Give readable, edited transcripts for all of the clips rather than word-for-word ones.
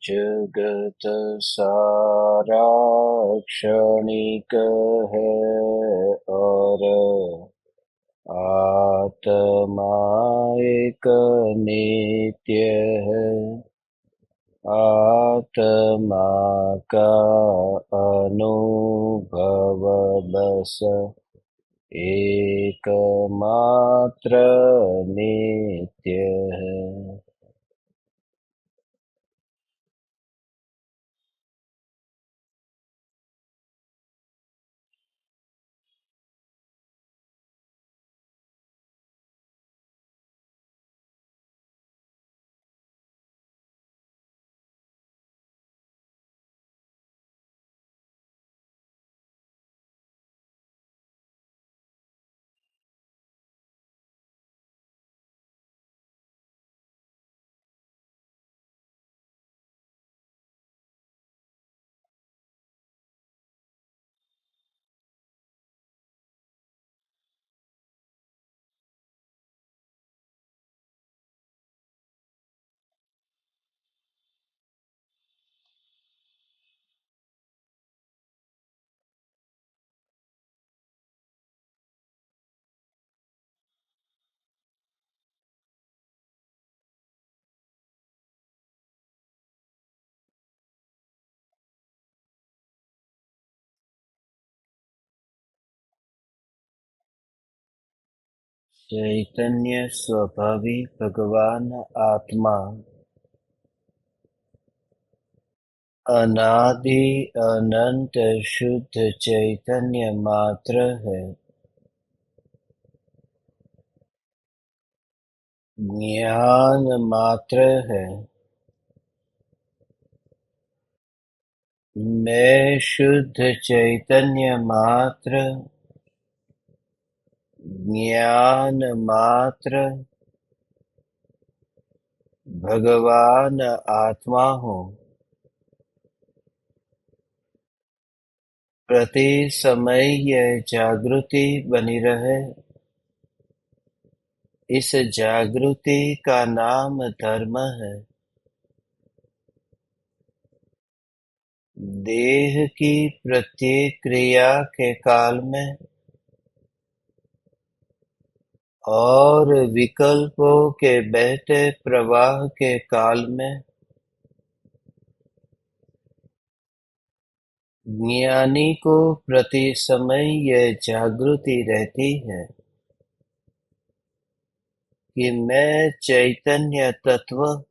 जगत सारा क्षणिक है और आत्मा एक नित्य है। आत्मा का अनुभव बस एकमात्र नित्य है। चैतन्य स्वभावी भगवान आत्मा अनादि अनंत शुद्ध चैतन्य मात्र है। ज्ञान मात्र है। मैं शुद्ध चैतन्य मात्र, ज्ञान मात्र, भगवान आत्मा हूँ। प्रति समय यह जागृति बनी रहे, इस जागृति का नाम धर्म है। देह की प्रत्येक क्रिया के काल में और विकल्पों के बहते प्रवाह के काल में ज्ञानी को प्रति समय यह जागृति रहती है कि मैं चैतन्य तत्व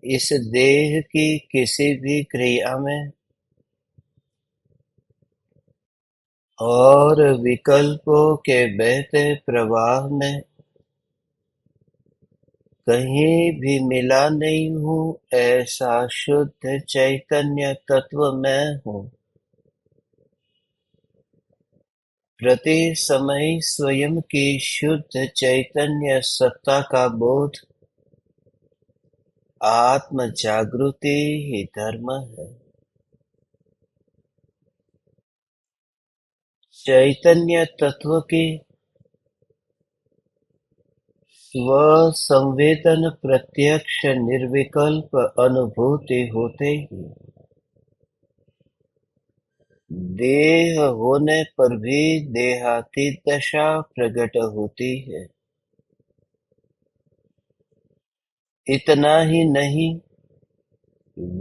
इस देह की किसी भी क्रिया में और विकल्पों के बहते प्रवाह में कहीं भी मिला नहीं हूँ। ऐसा शुद्ध चैतन्य तत्व मैं हूँ। प्रति समय स्वयं की शुद्ध चैतन्य सत्ता का बोध आत्म जागृति ही धर्म है। चैतन्य तत्व की स्व-संवेदन प्रत्यक्ष निर्विकल्प अनुभूति होते ही देह होने पर भी देहातीत दशा प्रकट होती है। इतना ही नहीं,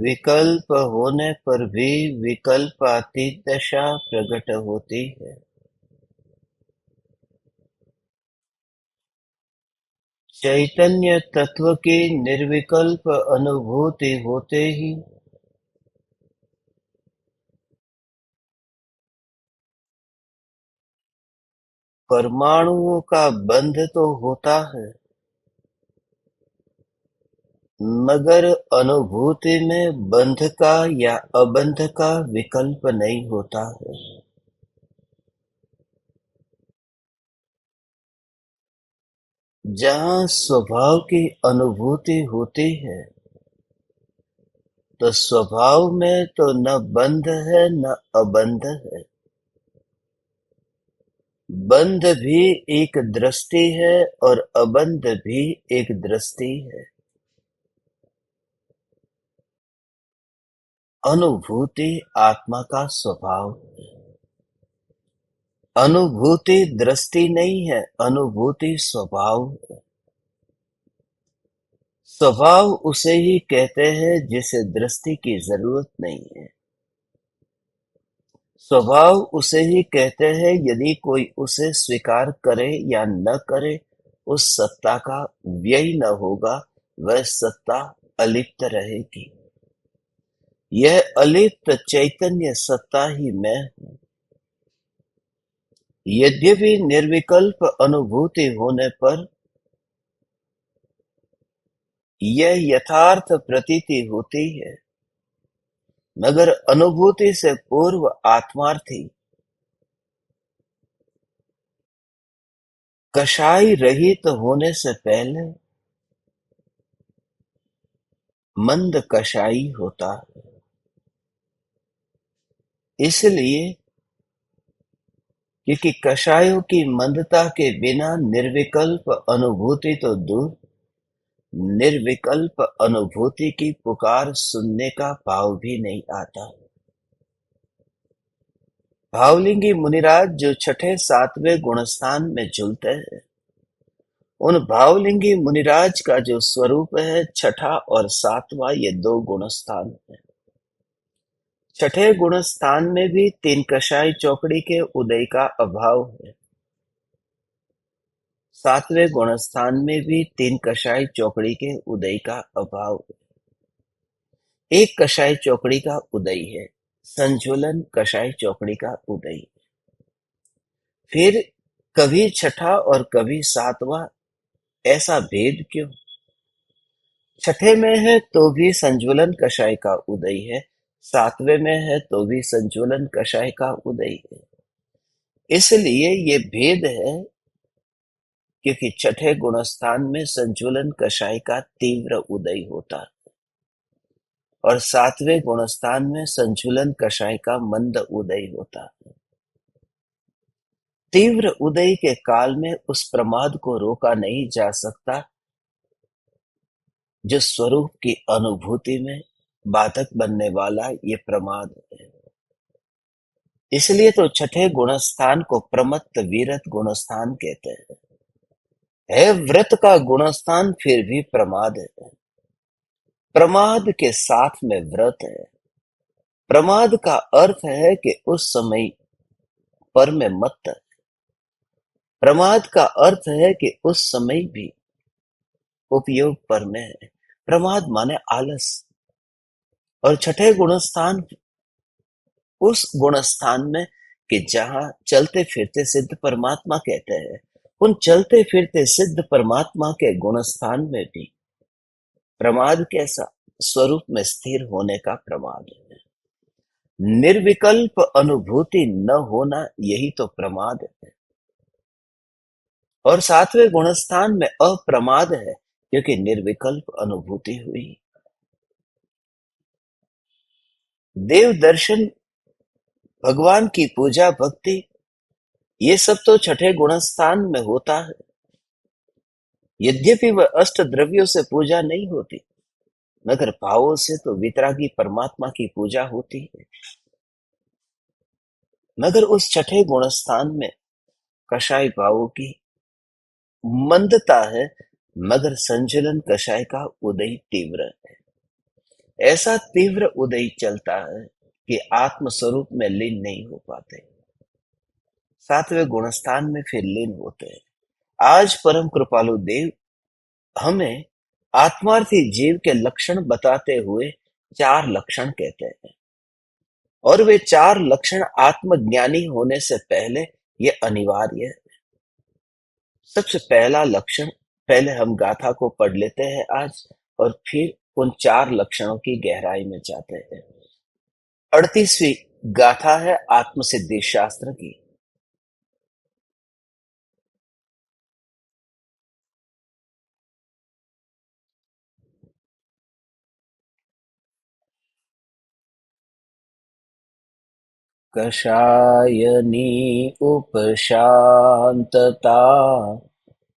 विकल्प होने पर भी विकल्पातीत दशा प्रकट होती है। चैतन्य तत्व की निर्विकल्प अनुभूति होते ही परमाणुओं का बंध तो होता है, मगर अनुभूति में बंध का या अबंध का विकल्प नहीं होता है। जहाँ स्वभाव की अनुभूति होती है, तो स्वभाव में तो न बंध है न अबंध है। बंध भी एक दृष्टि है और अबंध भी एक दृष्टि है। अनुभूति आत्मा का स्वभाव है। अनुभूति दृष्टि नहीं है, अनुभूति स्वभाव है। स्वभाव उसे ही कहते हैं जिसे दृष्टि की जरूरत नहीं है। स्वभाव उसे ही कहते हैं यदि कोई उसे स्वीकार करे या न करे, उस सत्ता का व्यय न होगा, वह सत्ता अलिप्त रहेगी। यह अलिप्त चैतन्य सत्ता ही मैं हूँ। यद्यपि निर्विकल्प अनुभूति होने पर यह यथार्थ प्रतीति होती है, मगर अनुभूति से पूर्व आत्मार्थी कषाय रहित होने से पहले मंद कषाई होता है। इसलिए क्योंकि कषायों की मंदता के बिना निर्विकल्प अनुभूति तो दूर, निर्विकल्प अनुभूति की पुकार सुनने का भाव भी नहीं आता। भावलिंगी मुनिराज जो छठे सातवें गुणस्थान में झूलते हैं, उन भावलिंगी मुनिराज का जो स्वरूप है, छठा और सातवां ये दो गुणस्थान है। छठे गुणस्थान में भी तीन कषाय चौकड़ी के उदय का अभाव है। सातवें गुणस्थान में भी तीन कषाय चौकड़ी के उदय का अभाव है। एक कषाय चौकड़ी का उदय है, संजुलन कषाय चौकड़ी का उदय। फिर कभी छठा और कभी सातवां, ऐसा भेद क्यों? छठे में है तो भी संजुलन कषाय का उदय है, सातवें में है तो भी संजुलन कषाय का उदय है। इसलिए ये भेद है क्योंकि छठे गुणस्थान में संजुलन कषाय का तीव्र उदय होता है और सातवें गुणस्थान में संजुलन कषाय का मंद उदय होता है। तीव्र उदय के काल में उस प्रमाद को रोका नहीं जा सकता जो स्वरूप की अनुभूति में बाधक बनने वाला ये प्रमाद है। इसलिए तो छठे गुणस्थान को प्रमत्त वीरत गुणस्थान कहते हैं। है व्रत का गुणस्थान फिर भी प्रमाद है। प्रमाद के साथ में व्रत है। प्रमाद का अर्थ है कि उस समय पर में मत्त है। प्रमाद का अर्थ है कि उस समय भी उपयोग पर में है। प्रमाद माने आलस। और छठे गुणस्थान उस गुणस्थान में कि जहां चलते फिरते सिद्ध परमात्मा कहते हैं, उन चलते फिरते सिद्ध परमात्मा के गुणस्थान में भी प्रमाद कैसा? स्वरूप में स्थिर होने का प्रमाद है। निर्विकल्प अनुभूति न होना, यही तो प्रमाद है। और सातवें गुणस्थान में अप्रमाद है क्योंकि निर्विकल्प अनुभूति हुई। देव दर्शन, भगवान की पूजा भक्ति, ये सब तो छठे गुणस्थान में होता है। यद्यपि वह अष्ट द्रव्यों से पूजा नहीं होती, मगर भावों से तो वितरागी परमात्मा की पूजा होती है। मगर उस छठे गुणस्थान में कषाय भावों की मंदता है, मगर संचलन कषाय का उदय तीव्र है। ऐसा तीव्र उदय चलता है कि आत्म स्वरूप में लीन नहीं हो पाते। सातवें गुणस्थान में फिर लीन होते हैं। आज परम कृपालु देव हमें आत्मार्थी जीव के लक्षण बताते हुए चार लक्षण कहते हैं, और वे चार लक्षण आत्मज्ञानी होने से पहले ये अनिवार्य है। सबसे पहला लक्षण, पहले हम गाथा को पढ़ लेते हैं आज और फिर उन चार लक्षणों की गहराई में जाते हैं। 38वीं गाथा है आत्मसिद्धि शास्त्र की। कषायनी उपशांतता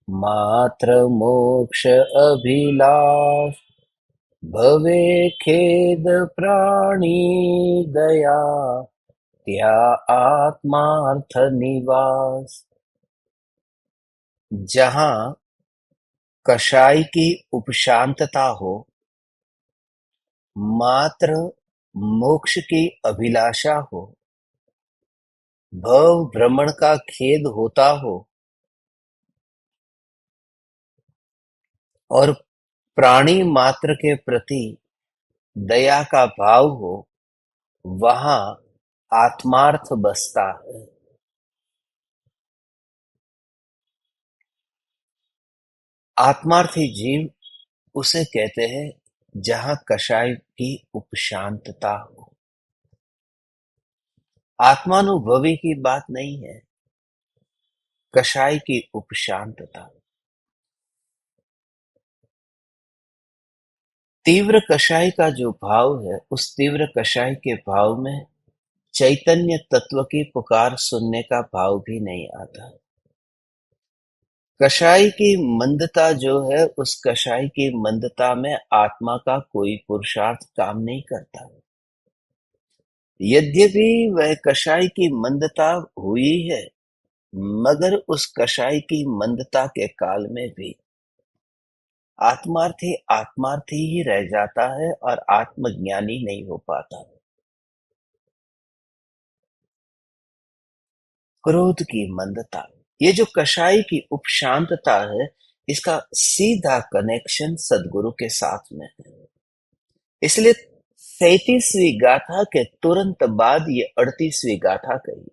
मात्र मोक्ष अभिलाष भवे खेद प्राणी दया, त्या आत्मार्थ निवास। जहां कषाय की उपशांतता हो, मात्र मोक्ष की अभिलाषा हो, भव भ्रमण का खेद होता हो और प्राणी मात्र के प्रति दया का भाव हो, वहां आत्मार्थ बसता है। आत्मार्थी जीव उसे कहते हैं जहां कषाय की उपशांतता हो। आत्मानुभवी की बात नहीं है, कषाय की उपशांतता। तीव्र कषाय का जो भाव है, उस तीव्र कषाय के भाव में चैतन्य तत्व की पुकार सुनने का भाव भी नहीं आता। कषाय की मंदता जो है, उस कषाय की मंदता में आत्मा का कोई पुरुषार्थ काम नहीं करता। यद्यपि वह कषाय की मंदता हुई है, मगर उस कषाय की मंदता के काल में भी आत्मार्थी आत्मार्थी ही रह जाता है और आत्मज्ञानी नहीं हो पाता। क्रोध की मंदता, ये जो कषाय की उपशांतता है, इसका सीधा कनेक्शन सदगुरु के साथ में है। इसलिए 37वीं गाथा के तुरंत बाद ये 38वीं गाथा कही।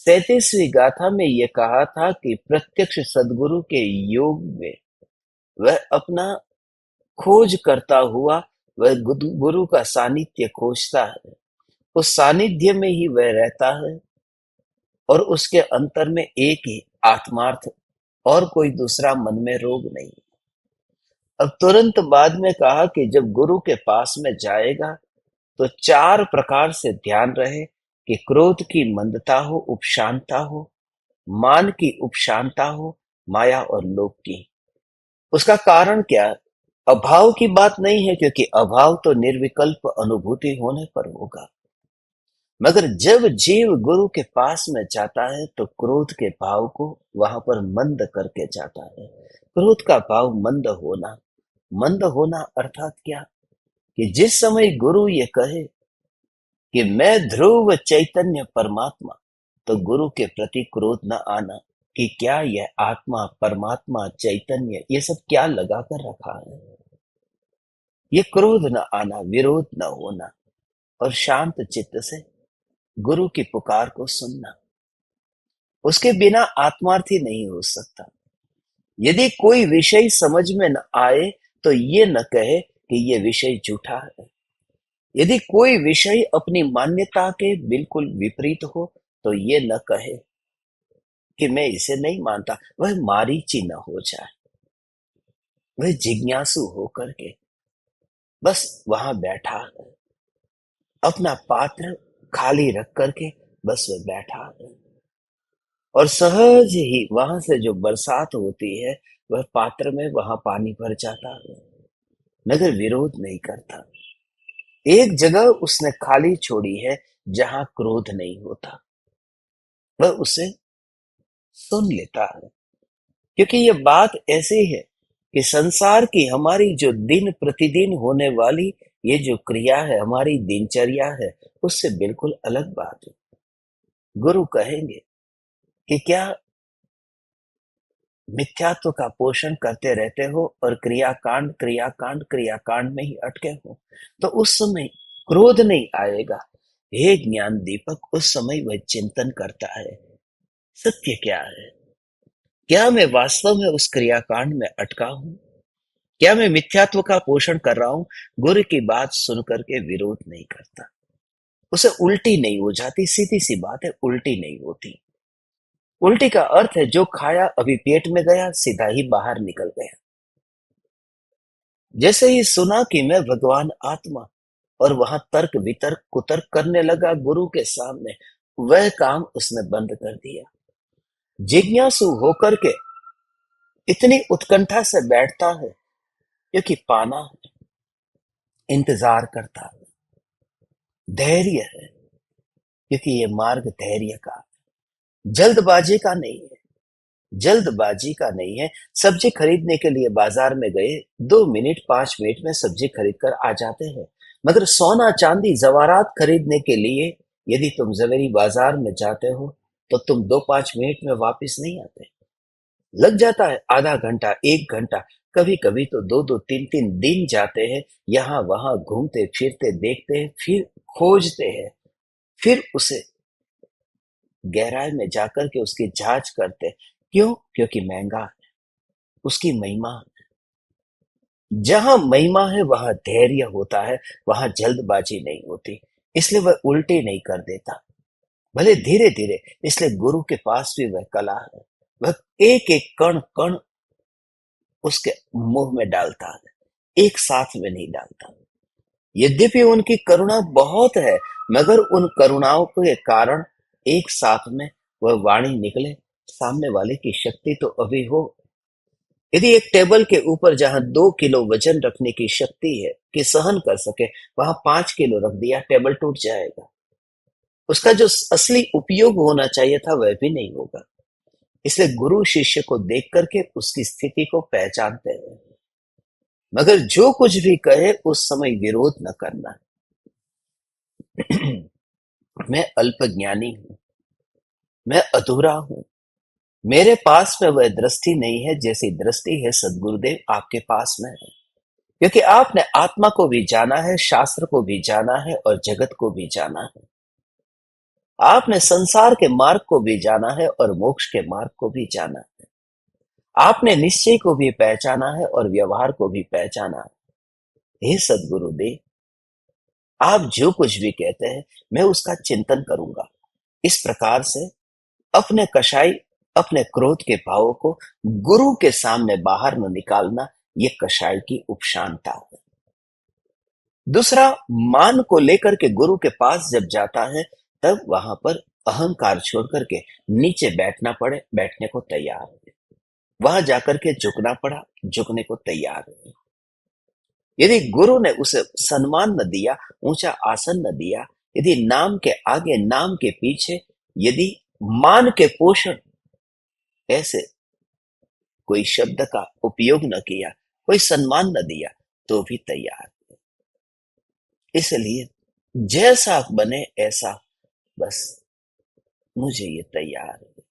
37वीं गाथा में ये कहा था कि प्रत्यक्ष सदगुरु के योग में वह अपना खोज करता हुआ, वह गुरु का सानिध्य खोजता है। उस सानिध्य में ही वह रहता है और उसके अंतर में एक ही आत्मार्थ, और कोई दूसरा मन में रोग नहीं। अब तुरंत बाद में कहा कि जब गुरु के पास में जाएगा तो 4 प्रकार से ध्यान रहे कि क्रोध की मंदता हो, उपशांता हो, मान की उपशांता हो, माया और लोभ की। उसका कारण क्या? अभाव की बात नहीं है, क्योंकि अभाव तो निर्विकल्प अनुभूति होने पर होगा। मगर जब जीव गुरु के पास में जाता है तो क्रोध के भाव को वहां पर मंद करके जाता है। क्रोध का भाव मंद होना, मंद होना अर्थात क्या? कि जिस समय गुरु ये कहे कि मैं ध्रुव चैतन्य परमात्मा, तो गुरु के प्रति क्रोध न आना कि क्या यह आत्मा, परमात्मा, चैतन्य, ये सब क्या लगा कर रखा है। ये क्रोध न आना, विरोध न होना, और शांत चित्त से गुरु की पुकार को सुनना। उसके बिना आत्मार्थी नहीं हो सकता। यदि कोई विषय समझ में न आए तो ये न कहे कि ये विषय झूठा है। यदि कोई विषय अपनी मान्यता के बिल्कुल विपरीत हो तो ये न कहे कि मैं इसे नहीं मानता। वह मारीची न हो जाए, वह जिज्ञासु होकर के बस वहां बैठा है, अपना पात्र खाली रख करके बस वह बैठा है, और सहज ही वहां से जो बरसात होती है वह पात्र में वहां पानी भर जाता है, मगर विरोध नहीं करता। एक जगह उसने खाली छोड़ी है जहां क्रोध नहीं होता, वह उसे सुन लेता है। क्योंकि ये बात ऐसी है कि संसार की हमारी जो दिन प्रतिदिन होने वाली ये जो क्रिया है, हमारी दिनचर्या है, उससे बिल्कुल अलग बात है। गुरु कहेंगे कि क्या मिथ्यात्व का पोषण करते रहते हो और क्रियाकांड क्रियाकांड क्रियाकांड में ही अटके हो, तो उस समय क्रोध नहीं आएगा। हे ज्ञान दीपक, उस समय वह चिंतन करता है, सत्य क्या है? क्या मैं वास्तव में उस क्रियाकांड में अटका हूं? क्या मैं मिथ्यात्व का पोषण कर रहा हूं? गुरु की बात सुन करके विरोध नहीं करता, उसे उल्टी नहीं हो जाती। सीधी सी बात है, उल्टी नहीं होती। उल्टी का अर्थ है जो खाया अभी पेट में गया, सीधा ही बाहर निकल गया। जैसे ही सुना कि मैं भगवान आत्मा, और वहां तर्क वितर्क कुतर्क करने लगा गुरु के सामने, वह काम उसने बंद कर दिया। जिज्ञासु होकर के इतनी उत्कंठा से बैठता है क्योंकि पाना है। इंतजार करता है, धैर्य है, क्योंकि ये मार्ग धैर्य का, जल्दबाजी का नहीं है। जल्दबाजी का नहीं है। सब्जी खरीदने के लिए बाजार में गए, 2 मिनट 5 मिनट में सब्जी खरीद कर आ जाते हैं। मगर सोना चांदी जवारात खरीदने के लिए यदि तुम जवेरी बाजार में जाते हो तो तुम 2-5 मिनट में वापस नहीं आते। लग जाता है आधा घंटा, 1 घंटा, कभी कभी तो 2-2 3-3 दिन जाते हैं, यहाँ वहां घूमते फिरते, देखते हैं, फिर खोजते हैं, फिर उसे गहराई में जाकर के उसकी जांच करते। क्यों? क्योंकि महंगा है, उसकी महिमा। जहां महिमा है वहां धैर्य होता है, वहां जल्दबाजी नहीं होती। इसलिए वह उल्टे नहीं कर देता, भले धीरे धीरे। इसलिए गुरु के पास भी वह कला है, वह एक एक कण कण उसके मुंह में डालता है, एक साथ में नहीं डालता। यद्यपि उनकी करुणा बहुत है, मगर उन करुणाओं के कारण एक साथ में वह वाणी निकले, सामने वाले की शक्ति तो अभी हो। यदि एक टेबल के ऊपर जहां 2 किलो वजन रखने की शक्ति है कि सहन कर सके, वहां 5 किलो रख दिया, टेबल टूट जाएगा। उसका जो असली उपयोग होना चाहिए था वह भी नहीं होगा। इसलिए गुरु शिष्य को देख करके उसकी स्थिति को पहचानते हैं, मगर जो कुछ भी कहे उस समय विरोध न करना। मैं अल्पज्ञानी हूं, मैं अधूरा हूं, मेरे पास में वह दृष्टि नहीं है जैसी दृष्टि है सदगुरुदेव आपके पास में है। क्योंकि आपने आत्मा को भी जाना है, शास्त्र को भी जाना है और जगत को भी जाना है। आपने संसार के मार्ग को भी जाना है और मोक्ष के मार्ग को भी जाना है। आपने निश्चय को भी पहचाना है और व्यवहार को भी पहचाना है। हे सदगुरुदेव, आप जो कुछ भी कहते हैं मैं उसका चिंतन करूंगा। इस प्रकार से अपने कषाय, अपने क्रोध के भावों को गुरु के सामने बाहर न निकालना, ये कषाय की उपशांता है। दूसरा, मान को लेकर के गुरु के पास जब जाता है तब वहां पर अहंकार छोड़ करके नीचे बैठना पड़े, बैठने को तैयार है। वहां जाकर के झुकना पड़ा, झुकने को तैयार है। यदि गुरु ने उसे सम्मान न दिया, ऊंचा आसन न दिया, यदि नाम के आगे, नाम के पीछे, यदि मान के पोषण ऐसे कोई शब्द का उपयोग न किया, कोई सम्मान न दिया, तो भी तैयार। इसलिए जैसा बने ऐसा, बस मुझे ये तैयार है।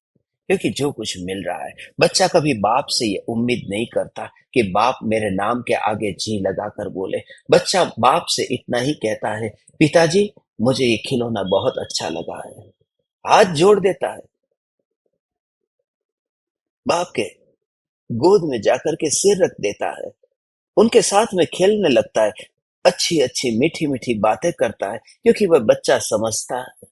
क्योंकि जो कुछ मिल रहा है, बच्चा कभी बाप से ये उम्मीद नहीं करता कि बाप मेरे नाम के आगे जी लगाकर बोले। बच्चा बाप से इतना ही कहता है, पिताजी मुझे ये खिलौना बहुत अच्छा लगा है। हाथ जोड़ देता है, बाप के गोद में जाकर के सिर रख देता है, उनके साथ में खेलने लगता है, अच्छी अच्छी मीठी मीठी बातें करता है। क्योंकि वह बच्चा समझता है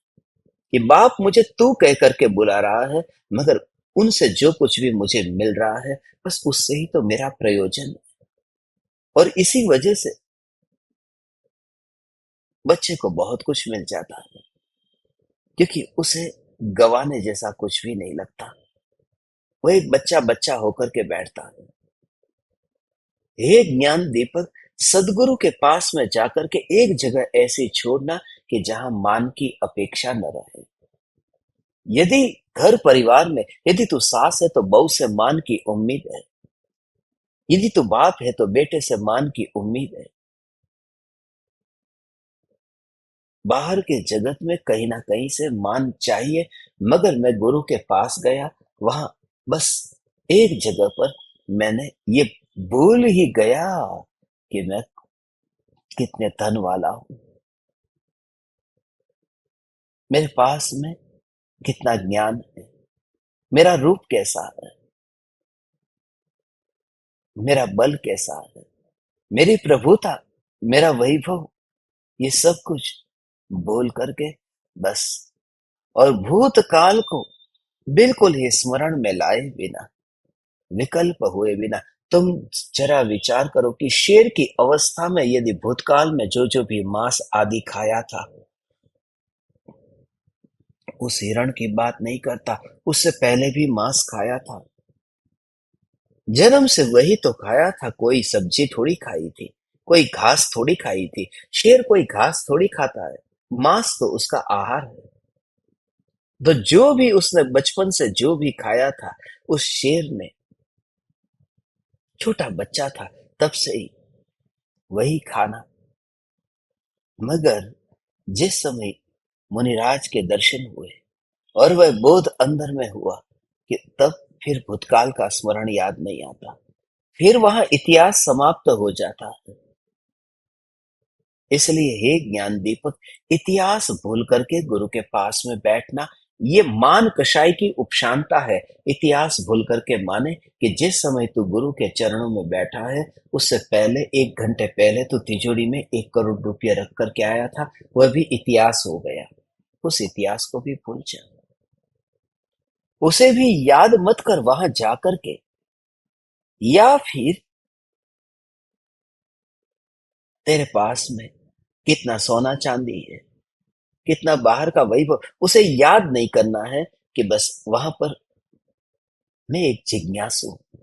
कि बाप मुझे तू कह करके बुला रहा है, मगर उनसे जो कुछ भी मुझे मिल रहा है बस उससे ही तो मेरा प्रयोजन है। और इसी वजह से बच्चे को बहुत कुछ मिल जाता है, क्योंकि उसे गवाने जैसा कुछ भी नहीं लगता। वो एक बच्चा बच्चा होकर के बैठता है। हे ज्ञान दीपक, सदगुरु के पास में जाकर के एक जगह ऐसी छोड़ना कि जहां मान की अपेक्षा न रहे। यदि घर परिवार में, यदि तू सास है तो बहू से मान की उम्मीद है, यदि तू बाप है तो बेटे से मान की उम्मीद है। बाहर के जगत में कहीं ना कहीं से मान चाहिए, मगर मैं गुरु के पास गया, वहां बस एक जगह पर मैंने ये भूल ही गया कि मैं कितने धन वाला हूं, मेरे पास में कितना ज्ञान है, मेरा रूप कैसा है, मेरा बल कैसा है, मेरी प्रभुता, मेरा वैभव, ये सब कुछ बोल करके बस, और भूतकाल को बिल्कुल ही स्मरण में लाए बिना, विकल्प हुए बिना। तुम जरा विचार करो कि शेर की अवस्था में यदि भूतकाल में जो जो भी मांस आदि खाया था, उस हिरण की बात नहीं करता, उससे पहले भी मांस खाया था, जन्म से वही तो खाया था, कोई सब्जी थोड़ी खाई थी। कोई घास थोड़ी खाई थी। शेर कोई घास थोड़ी खाता है, मांस तो उसका आहार है। तो जो भी उसने बचपन से जो भी खाया था, उस शेर ने, छोटा बच्चा था तब से ही वही खाना। मगर जिस समय मुनिराज के दर्शन हुए और वह बोध अंदर में हुआ कि तब फिर भूतकाल का स्मरण याद नहीं आता, फिर वहां इतिहास समाप्त हो जाता है। इसलिए हे ज्ञान दीपक, इतिहास भूल करके गुरु के पास में बैठना, ये मान कषाय की उपशांता है। इतिहास भूल करके माने कि जिस समय तू गुरु के चरणों में बैठा है, उससे पहले 1 घंटे पहले तू तिजोरी में 1 करोड़ रुपये रख करके आया था, वह भी इतिहास हो गया। उस इतिहास को भी भूल जा, उसे भी याद मत कर वहां जाकर के। या फिर तेरे पास में कितना सोना चांदी है, कितना बाहर का वैभव, उसे याद नहीं करना है कि बस वहां पर मैं एक जिज्ञासु हूं।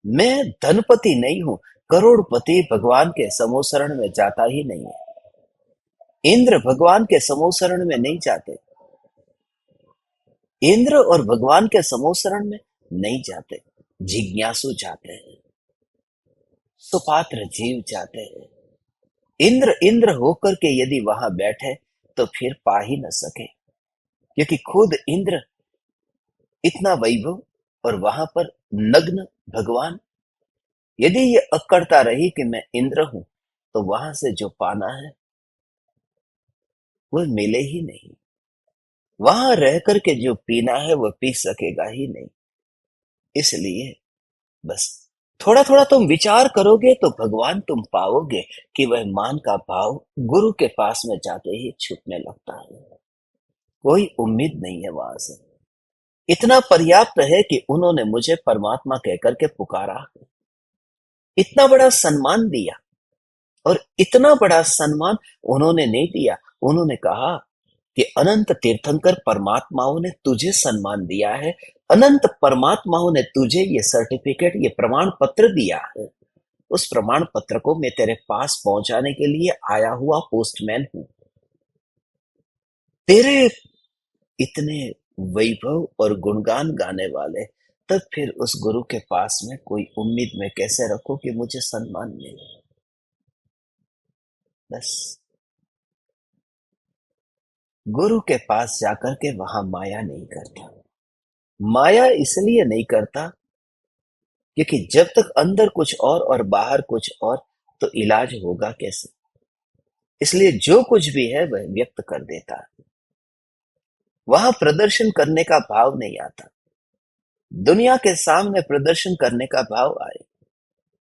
मैं धनपति नहीं हूं, करोड़पति भगवान के समोसरण में जाता ही नहीं है। इंद्र भगवान के समोसरण में नहीं जाते, इंद्र और भगवान के समोसरण में नहीं जाते, जिज्ञासु जाते हैं, सुपात्र जीव जाते हैं। इंद्र इंद्र होकर के यदि वहां बैठे तो फिर पा ही न सके, क्योंकि खुद इंद्र इतना वैभव और वहां पर नग्न भगवान। यदि ये अकड़ता रही कि मैं इंद्र हूं, तो वहां से जो पाना है वो मिले ही नहीं। वहां रह करके जो पीना है वो पी सकेगा ही नहीं। इसलिए बस थोड़ा थोड़ा तुम विचार करोगे तो भगवान तुम पाओगे कि वह मान का भाव गुरु के पास में जाते ही छूटने लगता है। कोई उम्मीद नहीं है वहां से। इतना पर्याप्त है कि उन्होंने मुझे परमात्मा कहकर के पुकारा, इतना बड़ा सम्मान दिया। और इतना बड़ा सम्मान उन्होंने नहीं दिया, उन्होंने कहा कि अनंत तीर्थंकर परमात्माओं ने तुझे सम्मान दिया है, अनंत परमात्माओं ने तुझे ये सर्टिफिकेट, ये प्रमाण पत्र दिया है। उस प्रमाण पत्र को मैं तेरे पास पहुंचाने के लिए आया हुआ पोस्टमैन हूं। तेरे इतने वैभव और गुणगान गाने वाले, तब फिर उस गुरु के पास में कोई उम्मीद में कैसे रखो कि मुझे सम्मान मिले। बस गुरु के पास जाकर के वहां माया नहीं करता। माया इसलिए नहीं करता क्योंकि जब तक अंदर कुछ और बाहर कुछ और, तो इलाज होगा कैसे। इसलिए जो कुछ भी है वह व्यक्त कर देता है। वहां प्रदर्शन करने का भाव नहीं आता। दुनिया के सामने प्रदर्शन करने का भाव आए।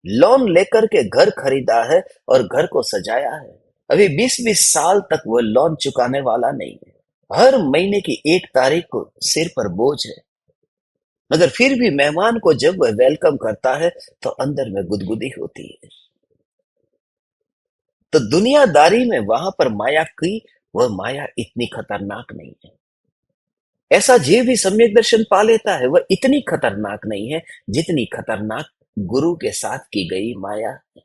लोन लेकर के घर खरीदा है और घर को सजाया है, अभी 20-20 साल तक वो लोन चुकाने वाला नहीं है। हर महीने की 1 तारीख को सिर पर बोझ है, मगर फिर भी मेहमान को जब वह वेलकम करता है तो अंदर में गुदगुदी होती है। तो दुनियादारी में वहां पर माया की, वह माया इतनी खतरनाक नहीं है। ऐसा जीव भी सम्यक दर्शन पा लेता है, वह इतनी खतरनाक नहीं है जितनी खतरनाक गुरु के साथ की गई माया है।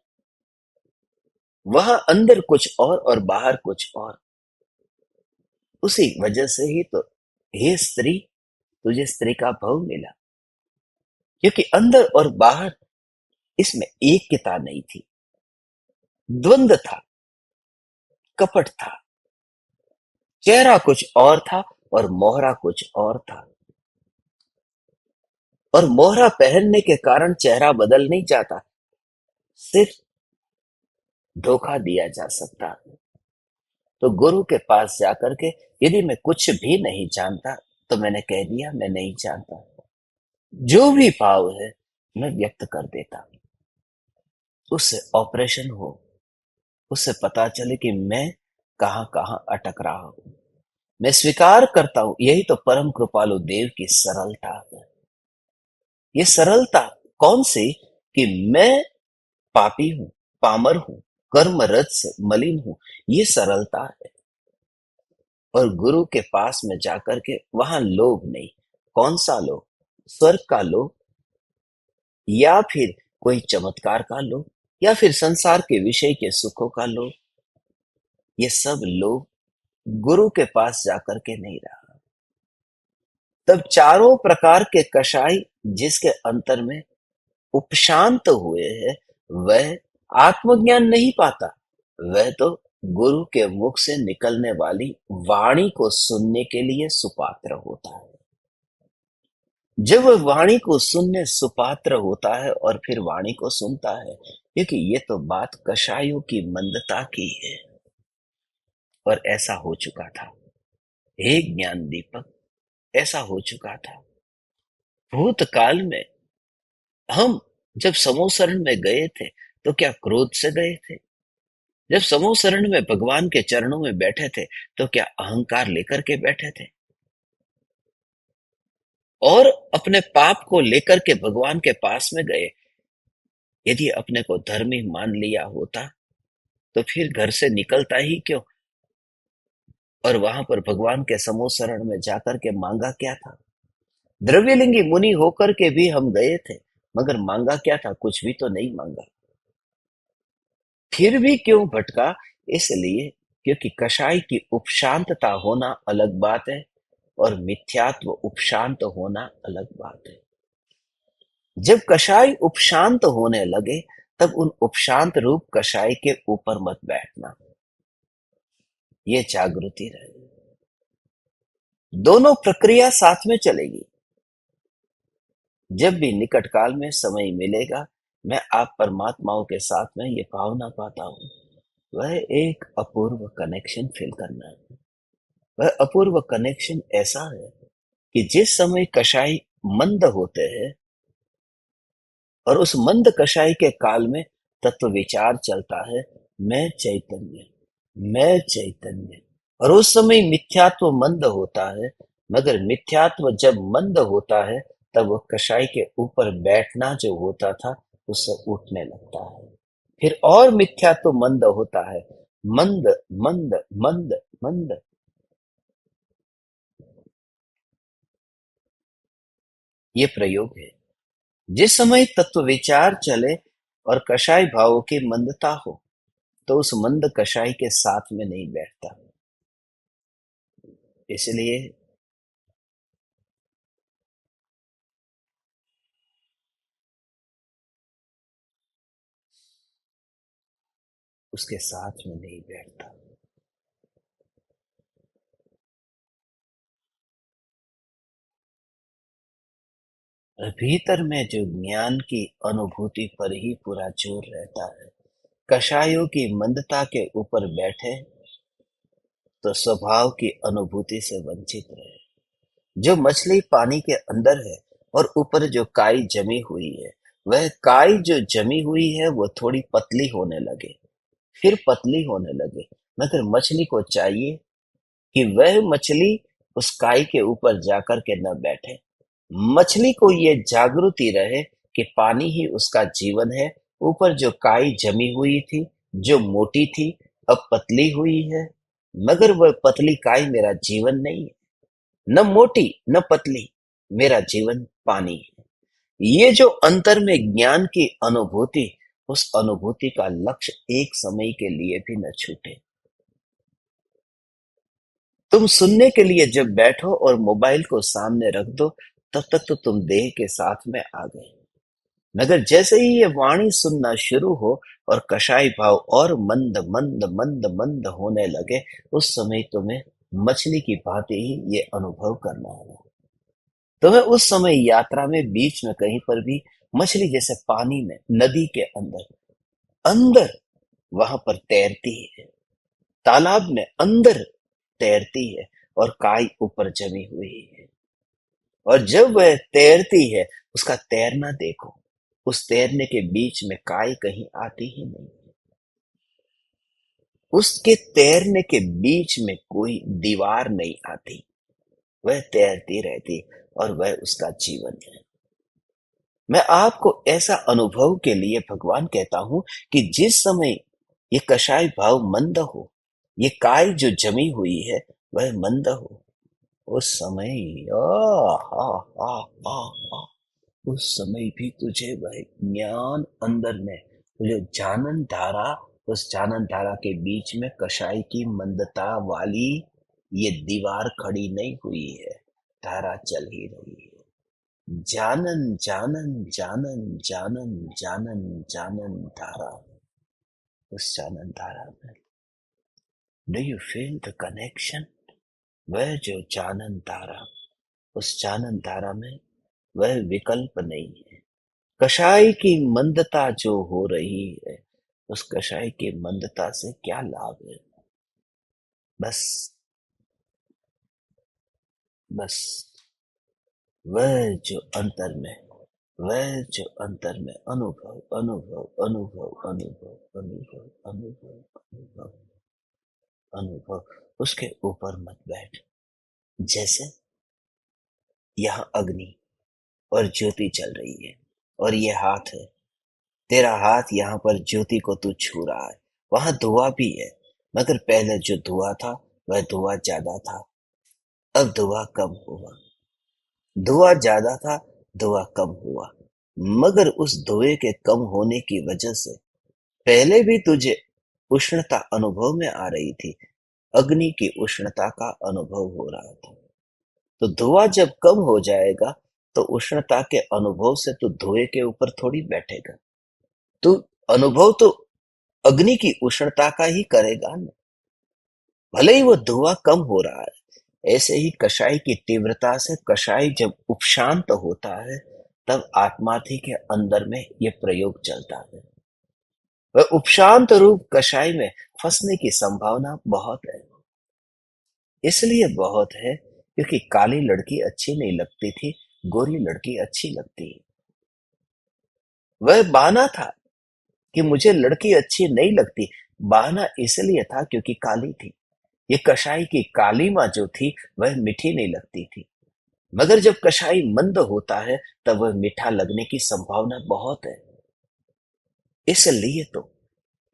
वहां अंदर कुछ और बाहर कुछ और। उसी वजह से ही तो हे स्त्री, तुझे स्त्री का भाव मिला, क्योंकि अंदर और बाहर इसमें एकता नहीं थी, द्वंद था, कपट था। चेहरा कुछ और था और मोहरा कुछ और था। और मोहरा पहनने के कारण चेहरा बदल नहीं जाता, सिर्फ धोखा दिया जा सकता है। तो गुरु के पास जाकर के यदि मैं कुछ भी नहीं जानता, तो मैंने कह दिया मैं नहीं जानता। जो भी भाव है मैं व्यक्त कर देता, उससे ऑपरेशन हो, उससे पता चले कि मैं कहां कहां अटक रहा हूं। मैं स्वीकार करता हूं, यही तो परम कृपालु देव की सरलता है। ये सरलता कौन सी कि मैं पापी हूं, पामर हूं, कर्म रज से मलिन हूं, ये सरलता है। और गुरु के पास में जाकर के वहां लोभ नहीं। कौन सा लोभ? स्वर्ग का लोभ या फिर कोई चमत्कार का लोभ? या फिर संसार के विषय के सुखों का लोभ, ये सब लोग गुरु के पास जाकर के नहीं रहा। तब चारों प्रकार के कषाय जिसके अंतर में उपशांत हुए हैं, वह आत्मज्ञान नहीं पाता। वह तो गुरु के मुख से निकलने वाली वाणी को सुनने के लिए सुपात्र होता है। जब वह वाणी को सुनने सुपात्र होता है और फिर वाणी को सुनता है, क्योंकि ये तो बात कषायों की मंदता की है। और ऐसा हो चुका था, हे ज्ञान दीपक, ऐसा हो चुका था भूतकाल में। हम जब समूह शरण में गए थे तो क्या क्रोध से गए थे? जब समूह शरण में भगवान के चरणों में बैठे थे तो क्या अहंकार लेकर के बैठे थे? और अपने पाप को लेकर के भगवान के पास में गए। यदि अपने को धर्मी मान लिया होता तो फिर घर से निकलता ही क्यों? और वहां पर भगवान के समूह शरण में जाकर के मांगा क्या था? द्रव्यलिंगी मुनि होकर के भी हम गए थे, मगर मांगा क्या था? कुछ भी तो नहीं मांगा। फिर भी क्यों भटका? इसलिए क्योंकि कषाय की उपशांतता होना अलग बात है और मिथ्यात्व उपशांत होना अलग बात है। जब कषाय उपशांत होने लगे तब उन उपशांत रूप कषाय के ऊपर मत बैठना, ये जागृति रहे। दोनों प्रक्रिया साथ में चलेगी। जब भी निकट काल में समय मिलेगा, मैं आप परमात्माओं के साथ में ये भावना पाता हूँ, वह एक अपूर्व कनेक्शन फील करना है। वह अपूर्व कनेक्शन ऐसा है कि जिस समय कषाय मंद होते हैं और उस मंद कषाय के काल में तत्व विचार चलता है, मैं चैतन्य, मैं चैतन्य। और उस समय मिथ्यात्व मंद होता है, मगर मिथ्यात्व जब मंद होता है तब वो कषाय के ऊपर बैठना जो होता था उससे उठने लगता है। फिर और मिथ्यात्व मंद होता है, मंद मंद मंद मंद। ये प्रयोग है। जिस समय तत्व विचार चले और कषाय भावों की मंदता हो तो उस मंद कषाय के साथ में नहीं बैठता। इसलिए उसके साथ में नहीं बैठता। भीतर में जो ज्ञान की अनुभूति पर ही पूरा जोर रहता है। कषायों की मंदता के ऊपर बैठे तो स्वभाव की अनुभूति से वंचित रहे। जो मछली पानी के अंदर है और ऊपर जो काई जमी हुई है, वह काई जो जमी हुई है वो थोड़ी पतली होने लगे, फिर पतली होने लगे, मगर मछली को चाहिए कि वह मछली उस काई के ऊपर जाकर के न बैठे। मछली को ये जागृति रहे कि पानी ही उसका जीवन है। ऊपर जो काई जमी हुई थी, जो मोटी थी, अब पतली हुई है, मगर वह पतली काई मेरा जीवन नहीं है। न मोटी न पतली, मेरा जीवन पानी है। ये जो अंतर में ज्ञान की अनुभूति, उस अनुभूति का लक्ष्य एक समय के लिए भी न छूटे। तुम सुनने के लिए जब बैठो और मोबाइल को सामने रख दो, तब तक तो तुम देह के साथ में आ गए, मगर जैसे ही ये वाणी सुनना शुरू हो और कषाय भाव और मंद मंद मंद मंद होने लगे, उस समय तुम्हें मछली की भांति ही ये अनुभव करना है। तुम्हें उस समय यात्रा में बीच में कहीं पर भी मछली जैसे पानी में, नदी के अंदर अंदर वहां पर तैरती है, तालाब में अंदर तैरती है और काई ऊपर जमी हुई है। और जब वह तैरती है, उसका तैरना देखो, उस तैरने के बीच में काई कहीं आती ही नहीं। उसके तैरने के बीच में कोई दीवार नहीं आती, वह तैरती रहती और वह उसका जीवन है। मैं आपको ऐसा अनुभव के लिए भगवान कहता हूं कि जिस समय ये कषाय भाव मंद हो, ये काय जो जमी हुई है वह मंद हो, उस समय उस समय भी तुझे वह ज्ञान अंदर में जो जानन धारा, उस जानन धारा के बीच में कषाय की मंदता वाली ये दीवार खड़ी नहीं हुई है, धारा चल ही रही है। जानन जानन जानन जानन जानन जानन धारा, उस जानन धारा में do you feel the connection? वह जो जानन धारा, उस जानन धारा में वह विकल्प नहीं है। कषाय की मंदता जो हो रही है, उस कषाय की मंदता से क्या लाभ है? बस बस वह जो अंतर में, वह जो अंतर में अनुभव अनुभव अनुभव अनुभव अनुभव अनुभव अनुभव अनुभव, उसके ऊपर मत बैठ। जैसे यहाँ अग्नि और ज्योति चल रही है, और ये हाथ है, तेरा हाथ यहाँ पर ज्योति को तू छू रहा है, वहां धुआं भी है, मगर पहले जो धुआं था वह धुआं ज्यादा था, अब धुआं कम हुआ। धुआं ज्यादा था, धुआं कम हुआ, मगर उस धुएं के कम होने की वजह से पहले भी तुझे उष्णता अनुभव में आ रही थी, अग्नि की उष्णता का अनुभव हो रहा था। तो धुआं जब कम हो जाएगा तो उष्णता के अनुभव से तू धुएं के ऊपर थोड़ी बैठेगा, तू अनुभव तो अग्नि की उष्णता का ही करेगा ना, भले ही वो धुआं कम हो रहा है। ऐसे ही कषाय की तीव्रता से कषाय जब उपशांत होता है, तब आत्मार्थी के अंदर में ये प्रयोग चलता है। वह उपशांत रूप कषाय में फंसने की संभावना बहुत है। इसलिए बहुत है क्योंकि काली लड़की अच्छी नहीं लगती थी, गोरी लड़की अच्छी लगती है। वह बहाना था कि मुझे लड़की अच्छी नहीं लगती, बहाना इसलिए था क्योंकि काली थी। ये कषाय की काली माँ जो थी वह मीठी नहीं लगती थी, मगर जब कषाय मंद होता है तब वह मीठा लगने की संभावना बहुत है। इसलिए तो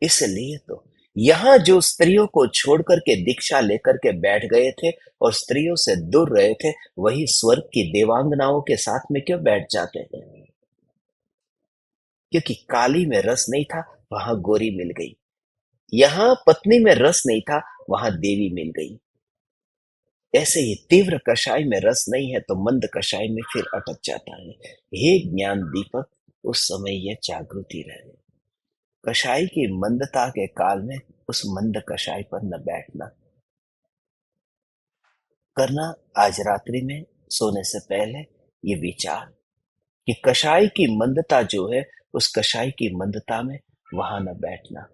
इसलिए तो यहाँ जो स्त्रियों को छोड़ करके दीक्षा लेकर के बैठ गए थे और स्त्रियों से दूर रहे थे, वही स्वर्ग की देवांगनाओं के साथ में क्यों बैठ जाते हैं? क्योंकि काली में रस नहीं था, वहां गोरी मिल गई। यहाँ पत्नी में रस नहीं था, वहां देवी मिल गई। ऐसे ही तीव्र कषाय में रस नहीं है तो मंद कषाय में फिर अटक जाता है। हे ज्ञान दीपक, उस समय यह जागृति रहे। कषाय की मंदता के काल में उस मंद कषाय पर न बैठना। करना आज रात्रि में सोने से पहले ये विचार कि कषाय की मंदता जो है, उस कषाय की मंदता में वहां न बैठना।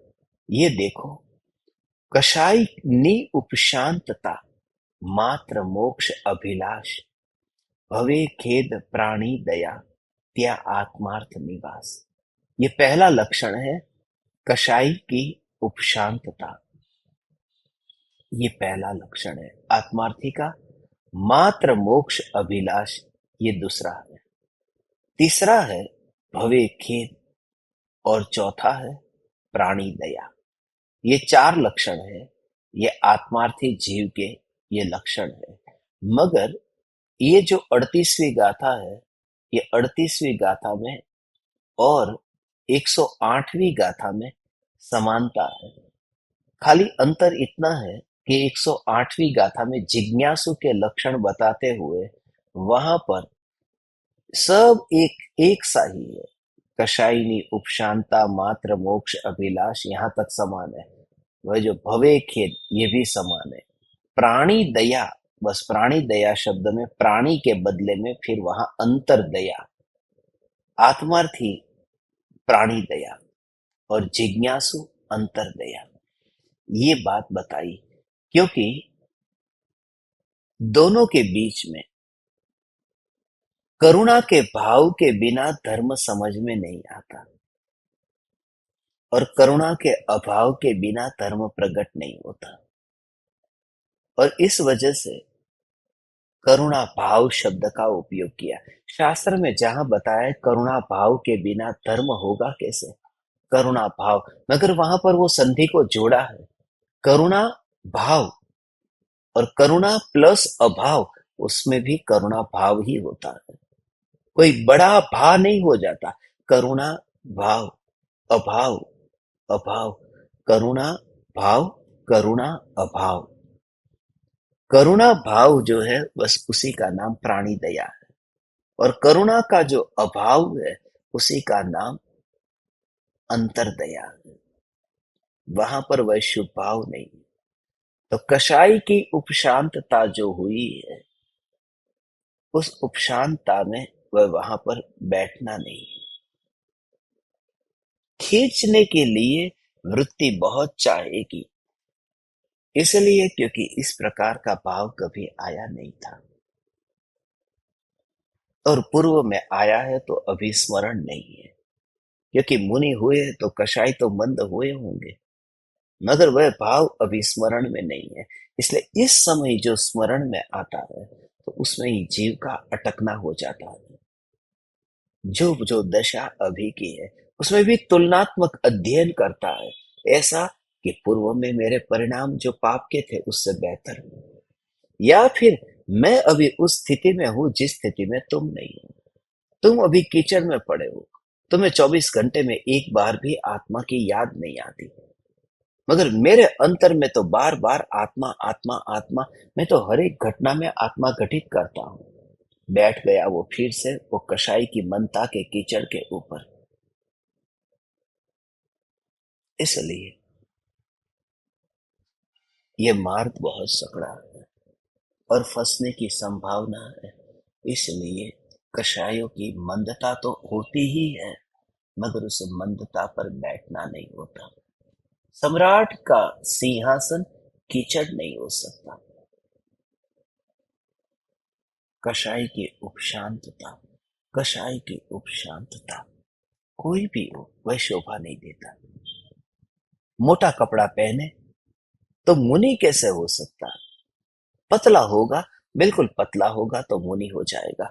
ये देखो, कषायनी उपशांतता मात्र मोक्ष अभिलाष, भवे खेद प्राणी दया, त्या आत्मार्थ निवास। ये पहला लक्षण है कषाय की उपशांतता। ये पहला लक्षण है आत्मार्थी का। मात्र मोक्ष अभिलाष, ये दूसरा है। तीसरा है भवे खेद, और चौथा है प्राणी दया। ये चार लक्षण है, ये आत्मार्थी जीव के ये लक्षण है। मगर ये जो 38वीं गाथा है, ये 38वीं गाथा में और 108वीं गाथा में समानता है। खाली अंतर इतना है कि 108वीं गाथा में जिज्ञासु के लक्षण बताते हुए वहां पर सब एक एक सा ही है। कषायनी उपशांता मात्र मोक्ष अभिलाष यहाँ तक समान है। वह जो भवे खेद, ये भी समान है। प्राणी दया, बस प्राणी दया शब्द में प्राणी के बदले में फिर वहां अंतर दया, आत्मार्थी प्राणी दया और जिज्ञासु अंतर दया, ये बात बताई। क्योंकि दोनों के बीच में करुणा के भाव के बिना धर्म समझ में नहीं आता, और करुणा के अभाव के बिना धर्म प्रकट नहीं होता। और इस वजह से करुणा भाव शब्द का उपयोग किया। शास्त्र में जहां बताया करुणा भाव के बिना धर्म होगा कैसे, करुणा भाव, मगर वहां पर वो संधि को जोड़ा है, करुणा भाव, और करुणा प्लस अभाव, उसमें भी करुणा भाव ही होता है। कोई बड़ा भाव नहीं हो जाता, करुणा भाव। अभाव, अभाव, करुणा भाव, करुणा अभाव। करुणा भाव जो है बस उसी का नाम प्राणी दया है, और करुणा का जो अभाव है उसी का नाम अंतर्दया है। वहां पर वह शुभ भाव नहीं। तो कषाय की उपशांतता जो हुई है, उस उपशांतता में वह वहां पर बैठना नहीं। खींचने के लिए वृत्ति बहुत चाहेगी, इसलिए क्योंकि इस प्रकार का भाव कभी आया नहीं था, और पूर्व में आया है तो अभी स्मरण नहीं है। क्योंकि मुनि हुए तो कषाय तो मंद हुए होंगे, मगर वह भाव अभी स्मरण में नहीं है। इसलिए इस समय जो स्मरण में आता है तो उसमें ही जीव का अटकना हो जाता है। जो जो दशा अभी की है उसमें भी तुलनात्मक अध्ययन करता है, ऐसा कि पूर्व में मेरे परिणाम जो पाप के थे उससे बेहतर हुए, या फिर मैं अभी उस स्थिति में हूं जिस स्थिति में तुम नहीं हो। तुम अभी कीचड़ में पड़े हो, तुम्हें 24 घंटे में एक बार भी आत्मा की याद नहीं आती, मगर मेरे अंतर में तो बार बार आत्मा आत्मा आत्मा। मैं तो हर एक घटना में आत्मा घटित करता हूं। बैठ गया वो फिर से वो कषाय की मनता के कीचड़ के ऊपर। इसलिए ये मार्ग बहुत सकड़ा है और फंसने की संभावना है। इसलिए कषायों की मंदता तो होती ही है, मगर उस मंदता पर बैठना नहीं होता। सम्राट का सिंहासन कीचड़ नहीं हो सकता। कषाय की उपशांतता, कषाय की उपशांतता कोई भी हो वह शोभा नहीं देता। मोटा कपड़ा पहने तो मुनि कैसे हो सकता है? पतला होगा, बिल्कुल पतला होगा तो मुनि हो जाएगा।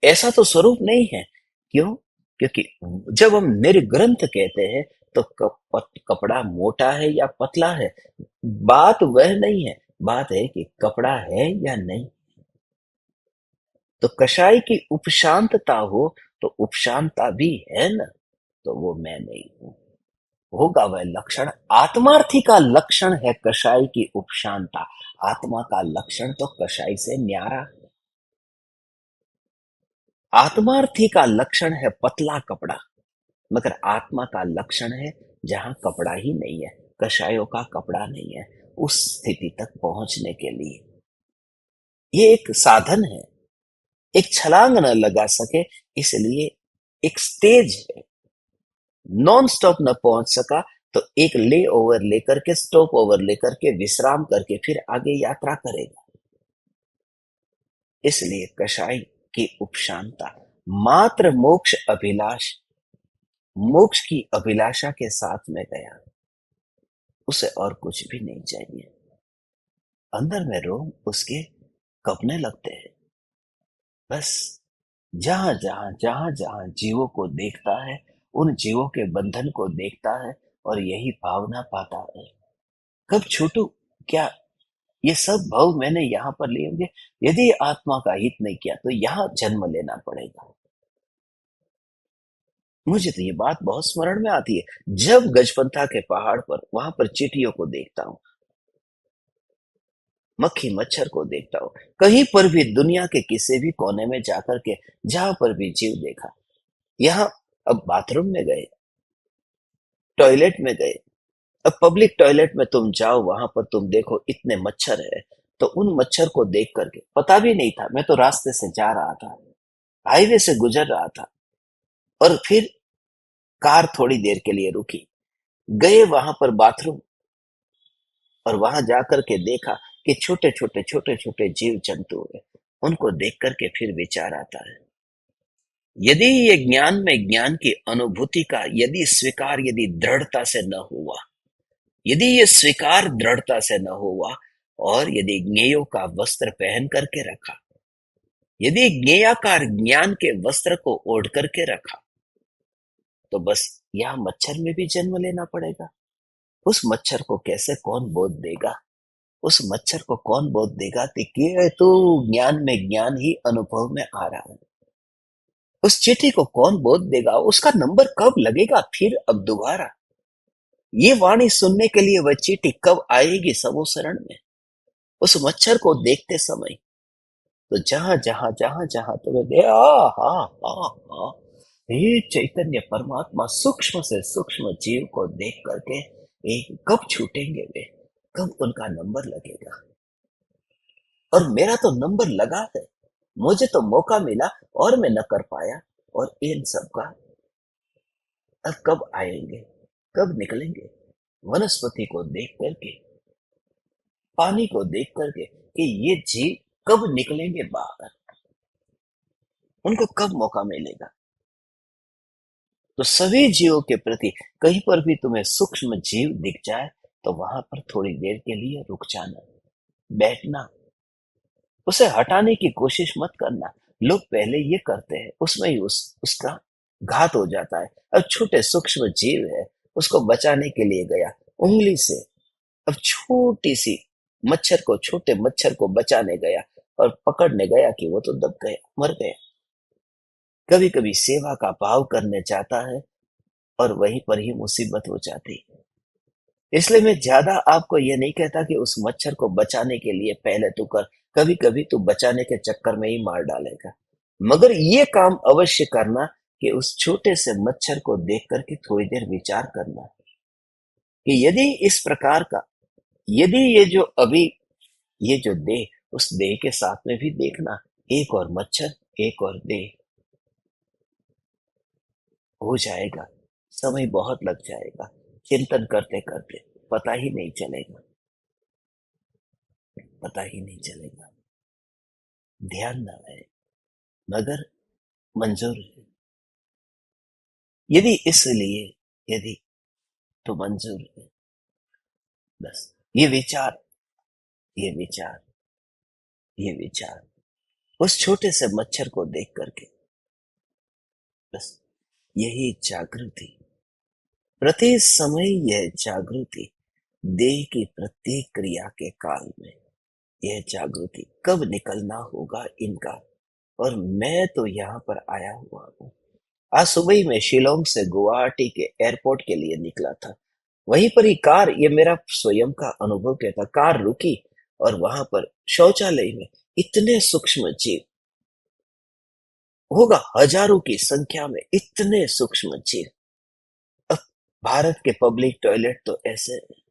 ऐसा तो स्वरूप नहीं है। क्यों? क्योंकि जब हम निर्ग्रंथ कहते हैं तो कपड़ा मोटा है या पतला है, बात वह नहीं है। बात है कि कपड़ा है या नहीं। तो कषाय की उपशांतता हो तो उपशांता भी है ना, तो वो मैं नहीं हूं। होगा वह लक्षण, आत्मार्थी का लक्षण है कषाय की उपशांता। आत्मा का लक्षण तो कषाय से न्यारा है। आत्मार्थी का लक्षण है पतला कपड़ा, मगर आत्मा का लक्षण है जहां कपड़ा ही नहीं है, कषायों का कपड़ा नहीं है। उस स्थिति तक पहुंचने के लिए ये एक साधन है। एक छलांग न लगा सके इसलिए एक स्टेज है। नॉन स्टॉप न पहुंच सका तो एक ले ओवर लेकर के, स्टॉप ओवर लेकर के, विश्राम करके फिर आगे यात्रा करेगा। इसलिए कषाय की उपशांता मात्र मोक्ष अभिलाष, मोक्ष की अभिलाषा के साथ में गया, उसे और कुछ भी नहीं चाहिए। अंदर में रोम उसके कपने लगते हैं। बस जहां जहां जहां जहां जीवों को देखता है, उन जीवों के बंधन को देखता है और यही भावना पाता है, कब छूटू? क्या ये सब भाव मैंने यहाँ पर लिए होंगे? यदि आत्मा का हित नहीं किया तो यहाँ जन्म लेना पड़ेगा। मुझे तो ये बात बहुत स्मरण में आती है जब गजपंथा के पहाड़ पर वहां पर चींटियों को देखता हूँ, मक्खी मच्छर को देखता हूँ, कहीं पर भी दुनिया के किसी भी कोने में जाकर के जहां पर भी जीव देखा। यहाँ अब बाथरूम में गए, टॉयलेट में गए, अब पब्लिक टॉयलेट में तुम जाओ, वहां पर तुम देखो इतने मच्छर है। तो उन मच्छर को देख करके पता भी नहीं था, मैं तो रास्ते से जा रहा था, हाईवे से गुजर रहा था, और फिर कार थोड़ी देर के लिए रुकी, गए वहां पर बाथरूम, और वहां जाकर के देखा कि छोटे छोटे छोटे छोटे जीव जंतु है। उनको देख करके फिर विचार आता है, यदि ये ज्ञान में ज्ञान की अनुभूति का यदि स्वीकार यदि दृढ़ता से न हुआ, यदि ये स्वीकार दृढ़ता से न हुआ, और यदि ज्ञेयों का वस्त्र पहन करके रखा, यदि ज्ञेयाकार ज्ञान के वस्त्र को ओढ़ करके रखा, तो बस यहां मच्छर में भी जन्म लेना पड़ेगा। उस मच्छर को कैसे कौन बोध देगा? उस मच्छर को कौन बोध देगा कि ये तो ज्ञान में ज्ञान ही अनुभव में आ रहा है? उस चिट्ठी को कौन बोध देगा, उसका नंबर कब लगेगा फिर अब दोबारा, ये वाणी सुनने के लिए वह चिट्ठी कब आएगी समूह शरण में। उस मच्छर को देखते समय तो जहां जहां जहां जहां तुम्हें दे आ हे चैतन्य परमात्मा सूक्ष्म से सूक्ष्म जीव को देख करके एक कब छूटेंगे वे, कब उनका नंबर लगेगा। और मेरा तो नंबर लगा है, मुझे तो मौका मिला और मैं न कर पाया, और इन सब का अब कब आएंगे, कब निकलेंगे। वनस्पति को देख करके, पानी को देख करके कि ये जीव कब निकलेंगे बाहर, उनको कब मौका मिलेगा। तो सभी जीवों के प्रति कहीं पर भी तुम्हें सूक्ष्म जीव दिख जाए तो वहां पर थोड़ी देर के लिए रुक जाना, बैठना, उसे हटाने की कोशिश मत करना। लोग पहले ये करते हैं, उसमें ही उसका घात हो जाता है। अब छोटे सूक्ष्म जीव है, उसको बचाने के लिए गया उंगली से, अब छोटी सी मच्छर को, छोटे मच्छर को बचाने गया और पकड़ने गया कि वो तो दब गया, मर गया। कभी कभी सेवा का भाव करने जाता है और वहीं पर ही मुसीबत हो जाती है। इसलिए मैं ज्यादा आपको ये नहीं कहता कि उस मच्छर को बचाने के लिए पहले तू कर, कभी कभी तू बचाने के चक्कर में ही मार डालेगा। मगर ये काम अवश्य करना कि उस छोटे से मच्छर को देख करके थोड़ी देर विचार करना कि यदि इस प्रकार का, यदि ये जो अभी ये जो देह, उस देह के साथ में भी देखना एक और मच्छर, एक और देह हो जाएगा, समय बहुत लग जाएगा, चिंतन करते करते पता ही नहीं चलेगा, पता ही नहीं चलेगा। ध्यान न आए मगर मंजूर है, यदि इसलिए, यदि तो मंजूर है। बस ये विचार, ये विचार, ये विचार उस छोटे से मच्छर को देख करके, बस यही जागृति, प्रति समय यह जागृति, देह की प्रत्येक क्रिया के काल में यह जागृति कब निकलना होगा इनका। और मैं तो यहाँ पर आया हुआ हूँ। आज सुबह ही मैं शिलोंग से गुवाहाटी के एयरपोर्ट के लिए निकला था। वहीं पर ही कार, ये मेरा स्वयं का अनुभव कहता, कार रुकी और वहां पर शौचालय में इतने सूक्ष्म जीव, होगा हजारों की संख्या में इतने सूक्ष्म जीव। अब भारत के पब्लिक टॉयलेट तो ऐसे हैं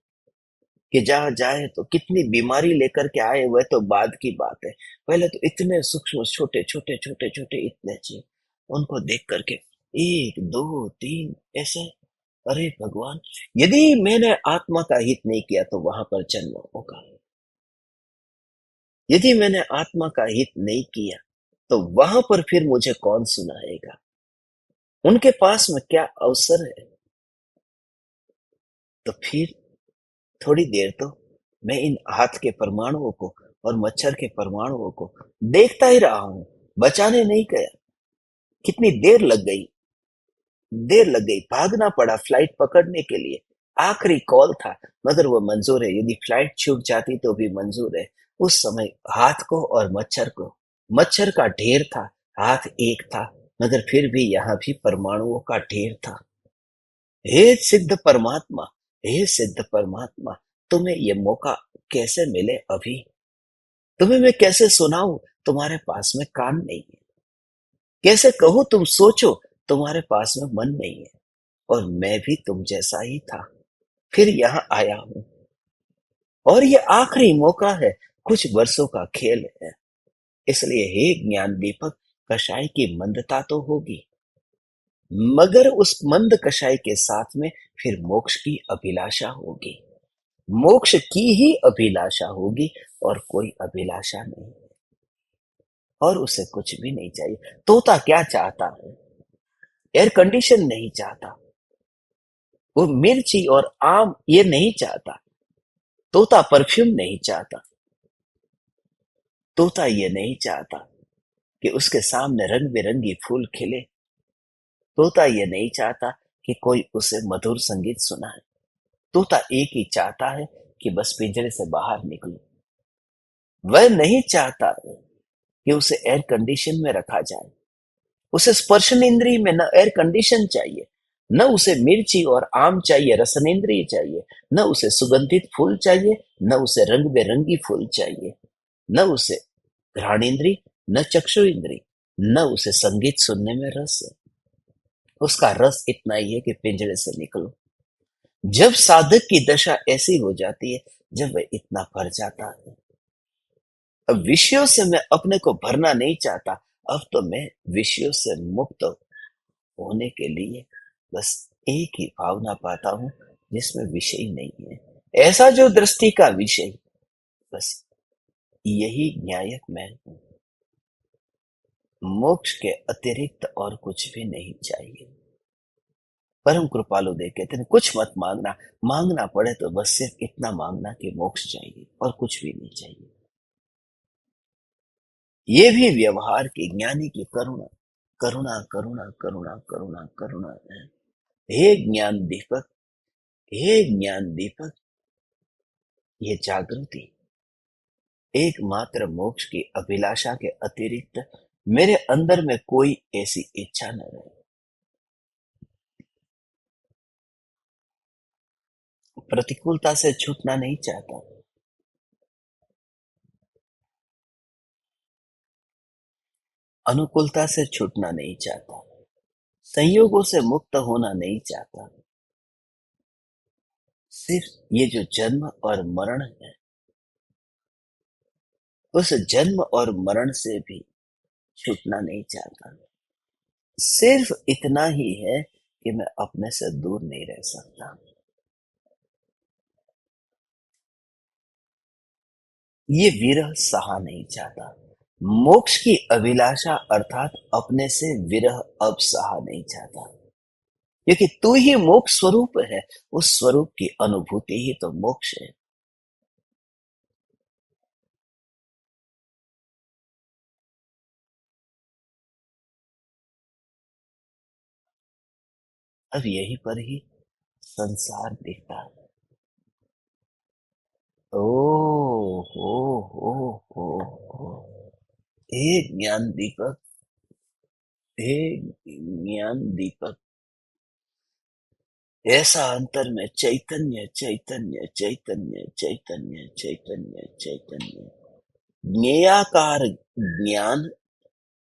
कि जहां जाए तो कितनी बीमारी लेकर के आए वह तो बाद की बात है, पहले तो इतने सूक्ष्म छोटे छोटे छोटे छोटे इतने जीव, उनको देख करके एक दो तीन ऐसे, अरे भगवान, यदि मैंने आत्मा का हित नहीं किया तो वहां पर जन्म होगा। यदि मैंने आत्मा का हित नहीं किया तो वहां पर फिर मुझे कौन सुनाएगा, उनके पास में क्या अवसर है। तो फिर थोड़ी देर तो मैं इन हाथ के परमाणुओं को और मच्छर के परमाणुओं को देखता ही रहा हूं, बचाने नहीं गया। कितनी देर लग गई, देर लग गई, भागना पड़ा फ्लाइट पकड़ने के लिए। आखिरी कॉल था मगर वो मंजूर है, यदि फ्लाइट छूट जाती तो भी मंजूर है। उस समय हाथ को और मच्छर को, मच्छर का ढेर था, हाथ एक था, मगर फिर भी यहां भी परमाणुओं का ढेर था। हे सिद्ध परमात्मा, हे सिद्ध परमात्मा, तुम्हें ये मौका कैसे मिले अभी, तुम्हें मैं कैसे सुनाऊं, तुम्हारे पास में कान नहीं है, कैसे कहूं तुम सोचो, तुम्हारे पास में मन नहीं है। और मैं भी तुम जैसा ही था, फिर यहां आया हूं और ये आखिरी मौका है, कुछ वर्षों का खेल है। इसलिए हे ज्ञान दीपक, कषाय की मंदता तो होगी, मगर उस मंद कषाय के साथ में फिर मोक्ष की अभिलाषा होगी, मोक्ष की ही अभिलाषा होगी और कोई अभिलाषा नहीं, और उसे कुछ भी नहीं चाहिए। तोता क्या चाहता है, एयर कंडीशन नहीं चाहता, वो मिर्ची और आम ये नहीं चाहता, तोता परफ्यूम नहीं चाहता, तोता ये नहीं चाहता कि उसके सामने रंग बिरंगी फूल खिले, तोता ये नहीं चाहता कि कोई उसे मधुर संगीत सुनाए। तोता एक ही चाहता है कि बस पिंजरे से बाहर निकले। वह नहीं चाहता कि उसे एयर कंडीशन में रखा जाए, उसे स्पर्शनेन्द्रिय में न एयर कंडीशन चाहिए, न उसे मिर्ची और आम चाहिए, रसनेन्द्रिय चाहिए, न उसे सुगंधित फूल चाहिए, न उसे रंग बेरंगी फूल चाहिए, न उसे घ्राणेन्द्रिय, न चक्षु इंद्रिय, न उसे संगीत सुनने में रस है। उसका रस इतना ही है कि पिंजरे से निकलो। जब साधक की दशा ऐसी हो जाती है, जब वह इतना भर जाता है, अब विषयों से मैं अपने को भरना नहीं चाहता, अब तो मैं विषयों से मुक्त होने के लिए बस एक ही भावना पाता हूं जिसमें विषय नहीं है। ऐसा जो दृष्टि का विषय, बस यही न्यायक मैं हूं। मोक्ष के अतिरिक्त और कुछ भी नहीं चाहिए। परम कृपालु देव कहते हैं कुछ मत मांगना, मांगना पड़े तो बस सिर्फ इतना मांगना कि मोक्ष चाहिए और कुछ भी नहीं चाहिए। ये भी व्यवहार की ज्ञानी की करुणा, करुणा करुणा करुणा करुणा करुणा है। हे ज्ञान दीपक, हे ज्ञान दीपक, ये जागृति एकमात्र मोक्ष की अभिलाषा के अतिरिक्त मेरे अंदर में कोई ऐसी इच्छा न रहे। प्रतिकूलता से छूटना नहीं चाहता, अनुकूलता से छूटना नहीं चाहता, संयोगों से मुक्त होना नहीं चाहता। सिर्फ ये जो जन्म और मरण है, उस जन्म और मरण से भी छूटना नहीं चाहता। सिर्फ इतना ही है कि मैं अपने से दूर नहीं रह सकता। ये विरह सहा नहीं चाहता। मोक्ष की अभिलाषा अर्थात अपने से विरह अब सहा नहीं चाहता, क्योंकि तू ही मोक्ष स्वरूप है। उस स्वरूप की अनुभूति ही तो मोक्ष है। अब यहीं पर ही संसार दिखता है। ओ हो। हे ज्ञान दीपक, हे ज्ञान दीपक, ऐसा अंतर में चैतन्य चैतन्य चैतन्य चैतन्य चैतन्य चैतन्य ज्ञेयाकार ज्ञान,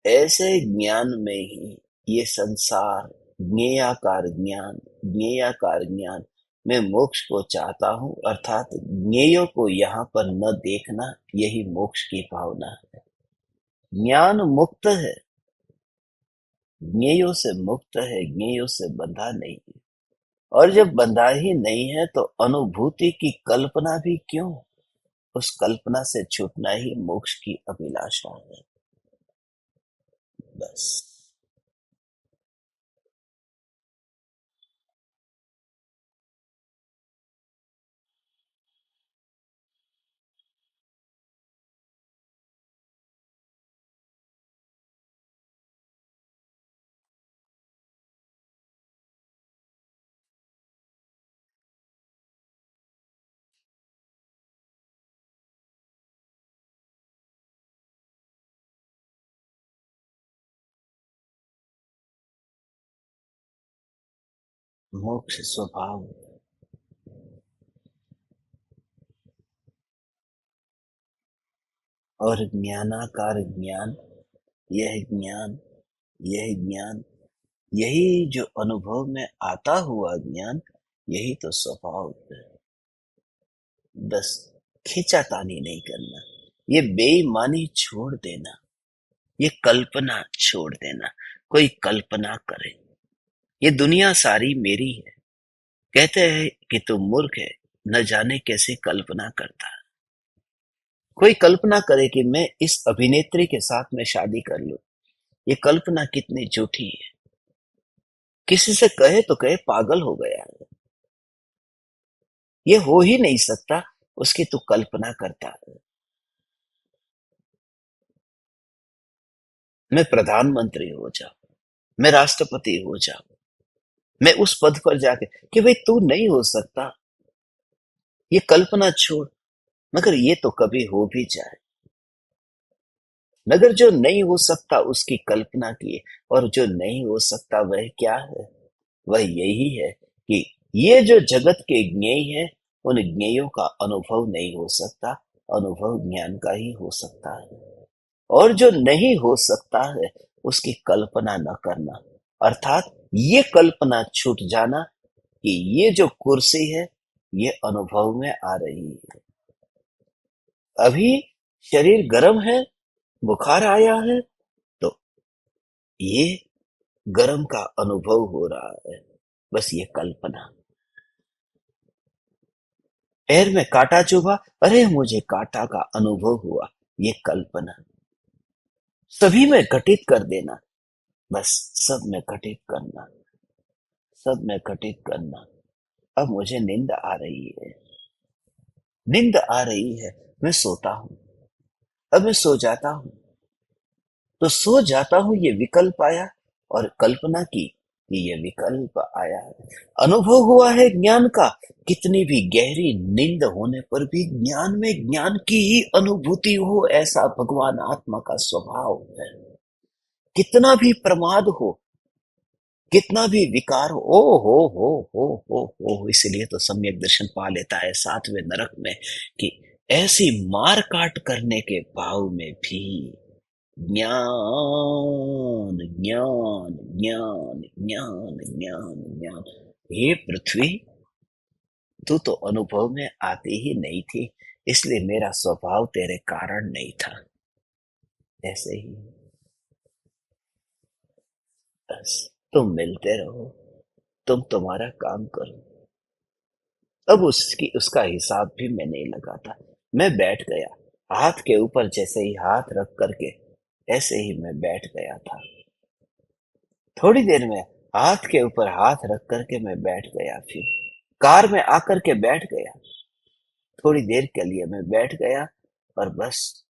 ऐसे ज्ञान में ही ये संसार ज्ञेयाकार ज्ञान, ज्ञेयाकार ज्ञान, मैं मोक्ष को चाहता हूं, अर्थात ज्ञेयों को यहाँ पर न देखना, यही मोक्ष की भावना है। ज्ञान मुक्त है, ज्ञेयों से मुक्त है, ज्ञेयों से बंधा नहीं है। और जब बंधा ही नहीं है तो अनुभूति की कल्पना भी क्यों? उस कल्पना से छूटना ही मोक्ष की अभिलाषा है। बस मोक्ष स्वभाव और ज्ञानाकार ज्ञान, यह ज्ञान, यह ज्ञान, यही जो अनुभव में आता हुआ ज्ञान, यही तो स्वभाव है। बस खींचातानी नहीं करना, ये बेईमानी छोड़ देना, ये कल्पना छोड़ देना। कोई कल्पना करे, ये दुनिया सारी मेरी है। कहते हैं कि तू मूर्ख है, न जाने कैसे कल्पना करता है। कोई कल्पना करे कि मैं इस अभिनेत्री के साथ में शादी कर लूं, ये कल्पना कितनी झूठी है। किसी से कहे तो कहे पागल हो गया है, ये हो ही नहीं सकता, उसकी तू कल्पना करता है। मैं प्रधानमंत्री हो जाऊं, मैं राष्ट्रपति हो जाऊं, मैं उस पद पर जाके कि भाई तू नहीं हो सकता, ये कल्पना छोड़। मगर ये तो कभी हो भी जाए, मगर जो नहीं हो सकता उसकी कल्पना किए, और जो नहीं हो सकता वह क्या है? वह यही है कि ये जो जगत के ज्ञेय है, उन ज्ञेयों का अनुभव नहीं हो सकता, अनुभव ज्ञान का ही हो सकता है। और जो नहीं हो सकता है उसकी कल्पना न करना, अर्थात ये कल्पना छूट जाना कि ये जो कुर्सी है ये अनुभव में आ रही है। अभी शरीर गर्म है, बुखार आया है, तो ये गर्म का अनुभव हो रहा है, बस ये कल्पना। पैर में कांटा चुभा, अरे मुझे कांटा का अनुभव हुआ, ये कल्पना। सभी में घटित कर देना, बस सब में घटित करना, सब में घटित करना। अब मुझे नींद आ रही है, नींद आ रही है, मैं सोता हूँ, अब मैं सो जाता हूँ, तो सो जाता हूँ ये विकल्प आया, और कल्पना की कि ये विकल्प आया है। अनुभव हुआ है ज्ञान का, कितनी भी गहरी नींद होने पर भी ज्ञान में ज्ञान की ही अनुभूति हो, ऐसा भगवान आत्मा का स्वभाव है। कितना भी प्रमाद हो, कितना भी विकार हो, ओ हो, इसलिए तो सम्यक दर्शन पा लेता है सातवें नरक में कि ऐसी मार काट करने के भाव में भी ज्ञान ज्ञान ज्ञान ज्ञान ज्ञान ज्ञान। हे पृथ्वी, तू तो अनुभव में आती ही नहीं थी, इसलिए मेरा स्वभाव तेरे कारण नहीं था। ऐसे ही बस तुम मिलते रहो, तुम तुम्हारा काम करो। अब उसका हिसाब भी मैं नहीं लगाता। मैं बैठ गया, हाथ के ऊपर जैसे ही हाथ रख करके ऐसे ही मैं बैठ गया था। थोड़ी देर में हाथ के ऊपर हाथ रख करके मैं बैठ गया, फिर कार में आकर के बैठ गया। थोड़ी देर के लिए मैं बैठ गया, और बस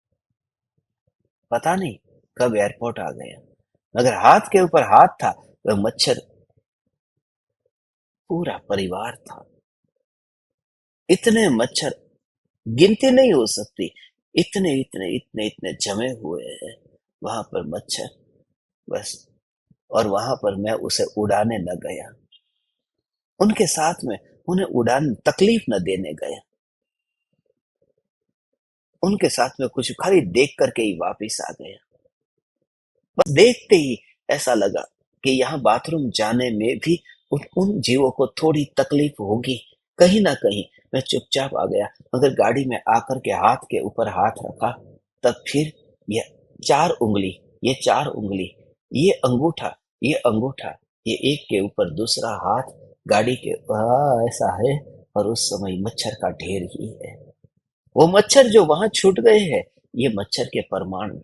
पता नहीं कब एयरपोर्ट आ गया। मगर हाथ के ऊपर हाथ था, वह मच्छर पूरा परिवार था। इतने मच्छर गिनती नहीं हो सकती, इतने इतने इतने इतने जमे हुए हैं वहां पर मच्छर, बस। और वहां पर मैं उसे उड़ाने न गया, उनके साथ में उन्हें उड़ान तकलीफ न देने गया, उनके साथ में कुछ खाली देख करके ही वापिस आ गया। बस देखते ही ऐसा लगा कि यहाँ बाथरूम जाने में भी उन जीवों को थोड़ी तकलीफ होगी, कहीं ना कहीं। मैं चुपचाप आ गया, मगर गाड़ी में आकर के हाथ के ऊपर हाथ रखा, तब फिर ये चार उंगली, ये चार उंगली, ये अंगूठा, ये अंगूठा, ये एक के ऊपर दूसरा हाथ गाड़ी के ऐसा है। और उस समय मच्छर का ढेर ही है। वो मच्छर जो वहां छूट गए हैं, ये मच्छर के परमाणु।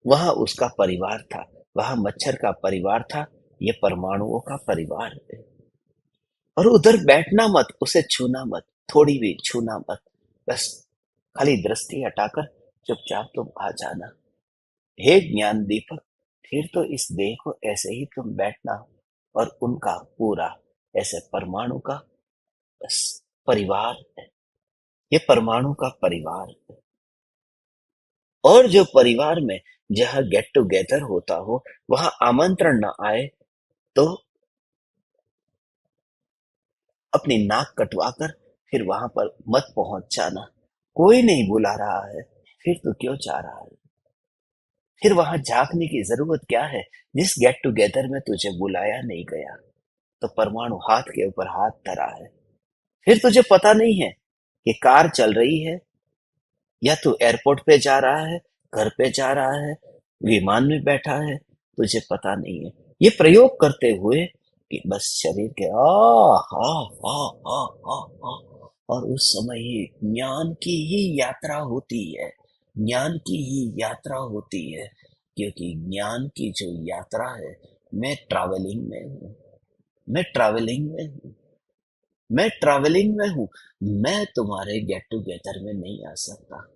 वहां उसका परिवार था, वहां मच्छर का परिवार था, ये परमाणुओं का परिवार है। और उधर बैठना मत, उसे छूना मत, थोड़ी भी छूना मत, बस खाली दृष्टि हटाकर चुपचाप तुम आ जाना। हे ज्ञान दीपक, फिर तो इस देह को ऐसे ही तुम बैठना, और उनका पूरा ऐसे परमाणु का बस परिवार है, ये परमाणु का परिवार है। और जो परिवार में जहाँ गेट टुगेदर होता हो, वहां आमंत्रण न आए तो अपनी नाक कटवाकर फिर वहां पर मत पहुंच जाना। कोई नहीं बुला रहा है, फिर तो क्यों जा रहा है? फिर वहां झांकने की जरूरत क्या है? जिस गेट टुगेदर में तुझे बुलाया नहीं गया, तो परमाणु हाथ के ऊपर हाथ धरा है। फिर तुझे पता नहीं है कि कार चल रही है, या तू एयरपोर्ट पे जा रहा है, घर पे जा रहा है, विमान में बैठा है, तुझे पता नहीं है। ये प्रयोग करते हुए कि बस शरीर के आ और उस समय ही ज्ञान की ही यात्रा होती है, ज्ञान की ही यात्रा होती है। क्योंकि ज्ञान की जो यात्रा है, मैं ट्रैवलिंग में हूँ, मैं ट्रैवलिंग में हूँ, मैं ट्रैवलिंग में हूँ। मैं तुम्हारे गेट टुगेदर में नहीं आ सकता।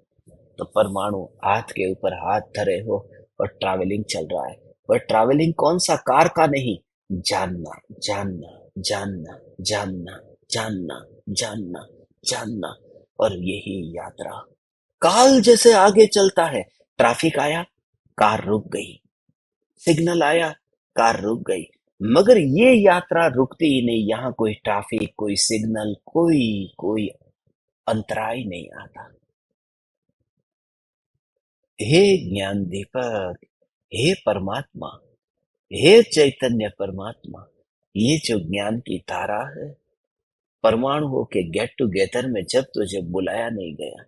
तो परमाणु हाथ के ऊपर हाथ धरे हो और ट्रैवलिंग चल रहा है। वह ट्रैवलिंग कौन सा, कार का नहीं, जानना जानना जानना जानना जानना जानना जानना। और यही यात्रा काल जैसे आगे चलता है, ट्रैफिक आया, कार रुक गई, सिग्नल आया, कार रुक गई। मगर ये यात्रा रुकती ही नहीं, यहाँ कोई ट्रैफिक, कोई सिग्नल, कोई कोई अंतराय नहीं आता। हे ज्ञान दीपक, हे परमात्मा, हे चैतन्य परमात्मा, ये जो ज्ञान की धारा है, परमाणुओं के गेट टुगेदर में जब तुझे बुलाया नहीं गया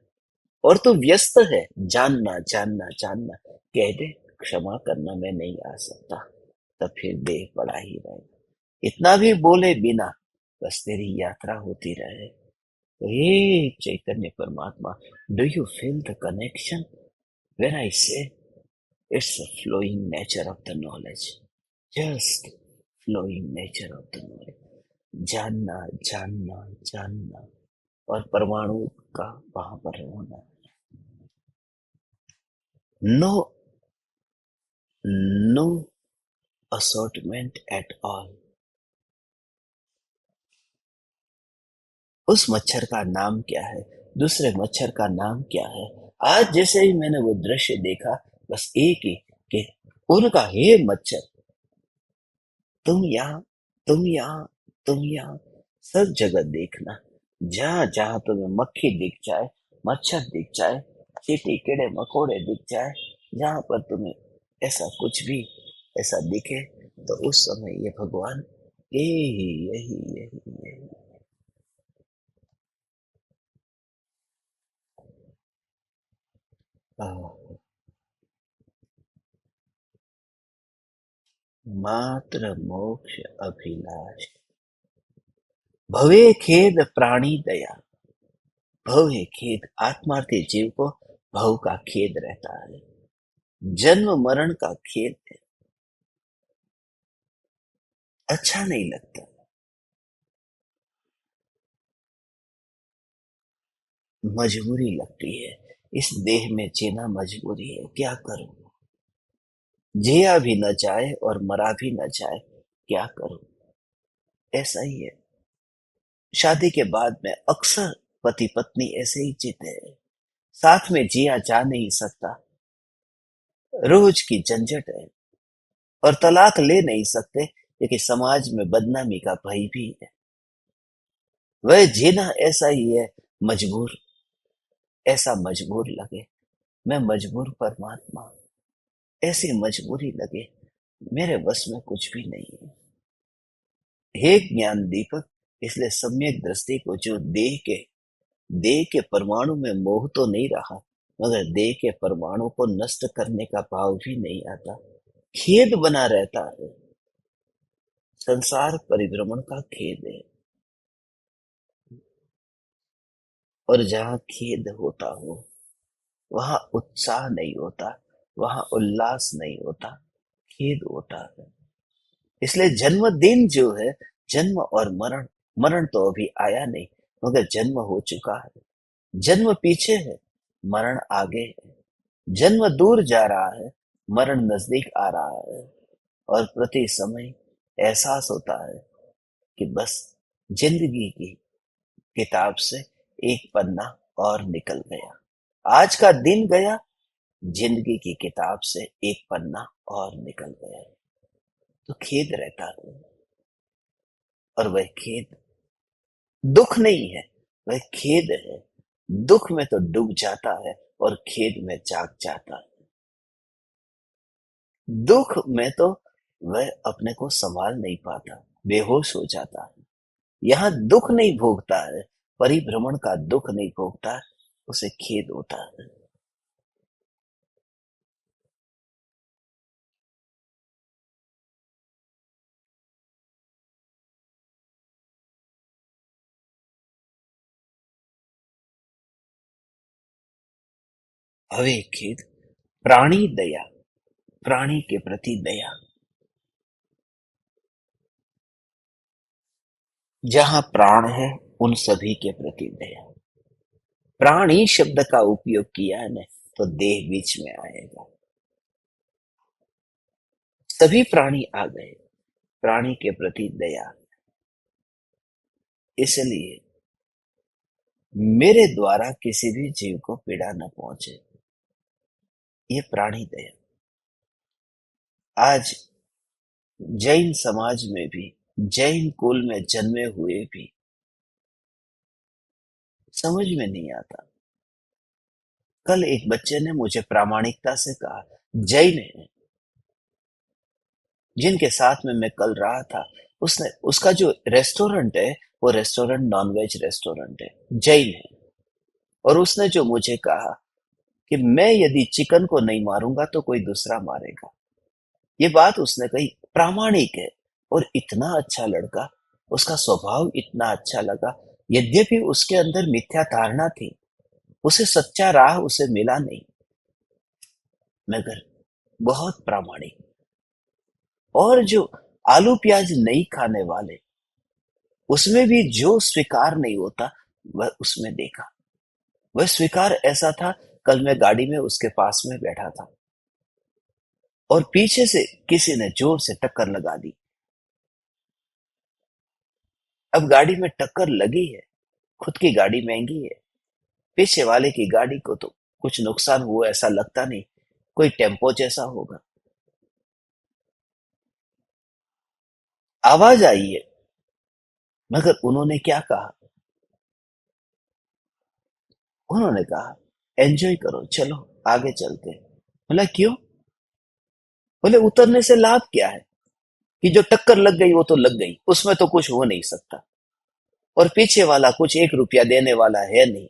और तू व्यस्त है, जानना जानना जानना, कह दे क्षमा करना मैं नहीं आ सकता, तब फिर देह पड़ा ही रहेगा। इतना भी बोले बिना बस तेरी यात्रा होती रहे। तो हे चैतन्य परमात्मा, do you feel the connection when I से it's a flowing nature of the knowledge, just flowing nature of the knowledge, जानना जानना जानना और परमाणु का वहां पर होना। No, no assortment at all। उस मच्छर का नाम क्या है, दूसरे मच्छर का नाम क्या है। आज जैसे ही मैंने वो दृश्य देखा, बस एक ही कि उनका हे मच्छर, तुम यहाँ, तुम यहाँ, तुम यहाँ, सब जगह देखना। जहां जहां तुम्हें मक्खी दिख जाए, मच्छर दिख जाए, चींटी कीड़े मकोड़े दिख जाए, जहां पर तुम्हें ऐसा कुछ भी ऐसा दिखे, तो उस समय ये भगवान यही यही यही यही आह, मात्र मोक्ष अभिलाष, भवे खेद प्राणी दया। भव है खेद, आत्मार्थी जीव को भव का खेद रहता है, जन्म मरण का खेद है, अच्छा नहीं लगता, मजबूरी लगती है। इस देह में जीना मजबूरी है, क्या करूं, जिया भी न जाए और मरा भी न जाए, क्या करूं। ऐसा ही है, शादी के बाद में अक्सर पति पत्नी ऐसे ही जीते हैं, साथ में जिया जा नहीं सकता, रोज की झंझट है, और तलाक ले नहीं सकते क्योंकि समाज में बदनामी का भय भी है। वह जीना ऐसा ही है, मजबूर, ऐसा मजबूर लगे, मैं मजबूर परमात्मा, ऐसी मजबूरी लगे, मेरे बस में कुछ भी नहीं है। हे ज्ञान दीपक, इसलिए सम्यक दृष्टि को जो देह के परमाणु में मोह तो नहीं रहा, मगर देह के परमाणु को नष्ट करने का भाव भी नहीं आता, खेद बना रहता है। संसार परिभ्रमण का खेद है, और जहाँ खेद होता हो वहां उत्साह नहीं होता, वहां उल्लास नहीं होता, खेद होता है। इसलिए जन्मदिन जो है, जन्म और मरण, मरण तो अभी आया नहीं, मगर जन्म हो चुका है। जन्म पीछे है, मरण आगे है। जन्म दूर जा रहा है, मरण नजदीक आ रहा है, और प्रति समय एहसास होता है कि बस जिंदगी की किताब से एक पन्ना और निकल गया। आज का दिन गया, जिंदगी की किताब से एक पन्ना और निकल गया। तो खेद रहता है, और वह खेद दुख नहीं है, वह खेद है। दुख में तो डूब जाता है और खेद में जाग जाता है। दुख में तो वह अपने को संभाल नहीं पाता, बेहोश हो जाता है। यहाँ दुख नहीं भोगता है, परिभ्रमण का दुख नहीं भोगता, उसे खेद होता है। हवे खेद, प्राणी दया, प्राणी के प्रति दया। जहां प्राण है, उन सभी के प्रति दया। प्राणी शब्द का उपयोग किया है ने, तो देह बीच में आएगा। सभी प्राणी आ गए, प्राणी के प्रति दया। इसलिए मेरे द्वारा किसी भी जीव को पीड़ा न पहुंचे, ये प्राणी दया। आज जैन समाज में भी, जैन कुल में जन्मे हुए भी समझ में नहीं आता। कल एक बच्चे ने मुझे प्रामाणिकता से कहा, जैन है जिनके साथ में मैं कल रहा था, उसने उसका जो रेस्टोरेंट है वो रेस्टोरेंट नॉनवेज रेस्टोरेंट है, जैन है। और उसने जो मुझे कहा कि मैं यदि चिकन को नहीं मारूंगा तो कोई दूसरा मारेगा, ये बात उसने कही, प्रामाणिक है। और इतना अच्छा लड़का, उसका स्वभाव इतना अच्छा लगा। यद्यपि उसके अंदर मिथ्या धारणा थी, उसे सच्चा राह उसे मिला नहीं, मगर बहुत प्रामाणिक। और जो आलू प्याज नहीं खाने वाले, उसमें भी जो स्वीकार नहीं होता, वह उसमें देखा। वह स्वीकार ऐसा था, कल मैं गाड़ी में उसके पास में बैठा था और पीछे से किसी ने जोर से टक्कर लगा दी। अब गाड़ी में टक्कर लगी है, खुद की गाड़ी महंगी है, पीछे वाले की गाड़ी को तो कुछ नुकसान हुआ ऐसा लगता नहीं, कोई टेम्पो जैसा होगा। आवाज आई है, मगर उन्होंने क्या कहा? उन्होंने कहा, एंजॉय करो, चलो आगे चलते हैं। बोला क्यों? बोले उतरने से लाभ क्या है? कि जो टक्कर लग गई वो तो लग गई, उसमें तो कुछ हो नहीं सकता, और पीछे वाला कुछ 1 रुपया देने वाला है नहीं,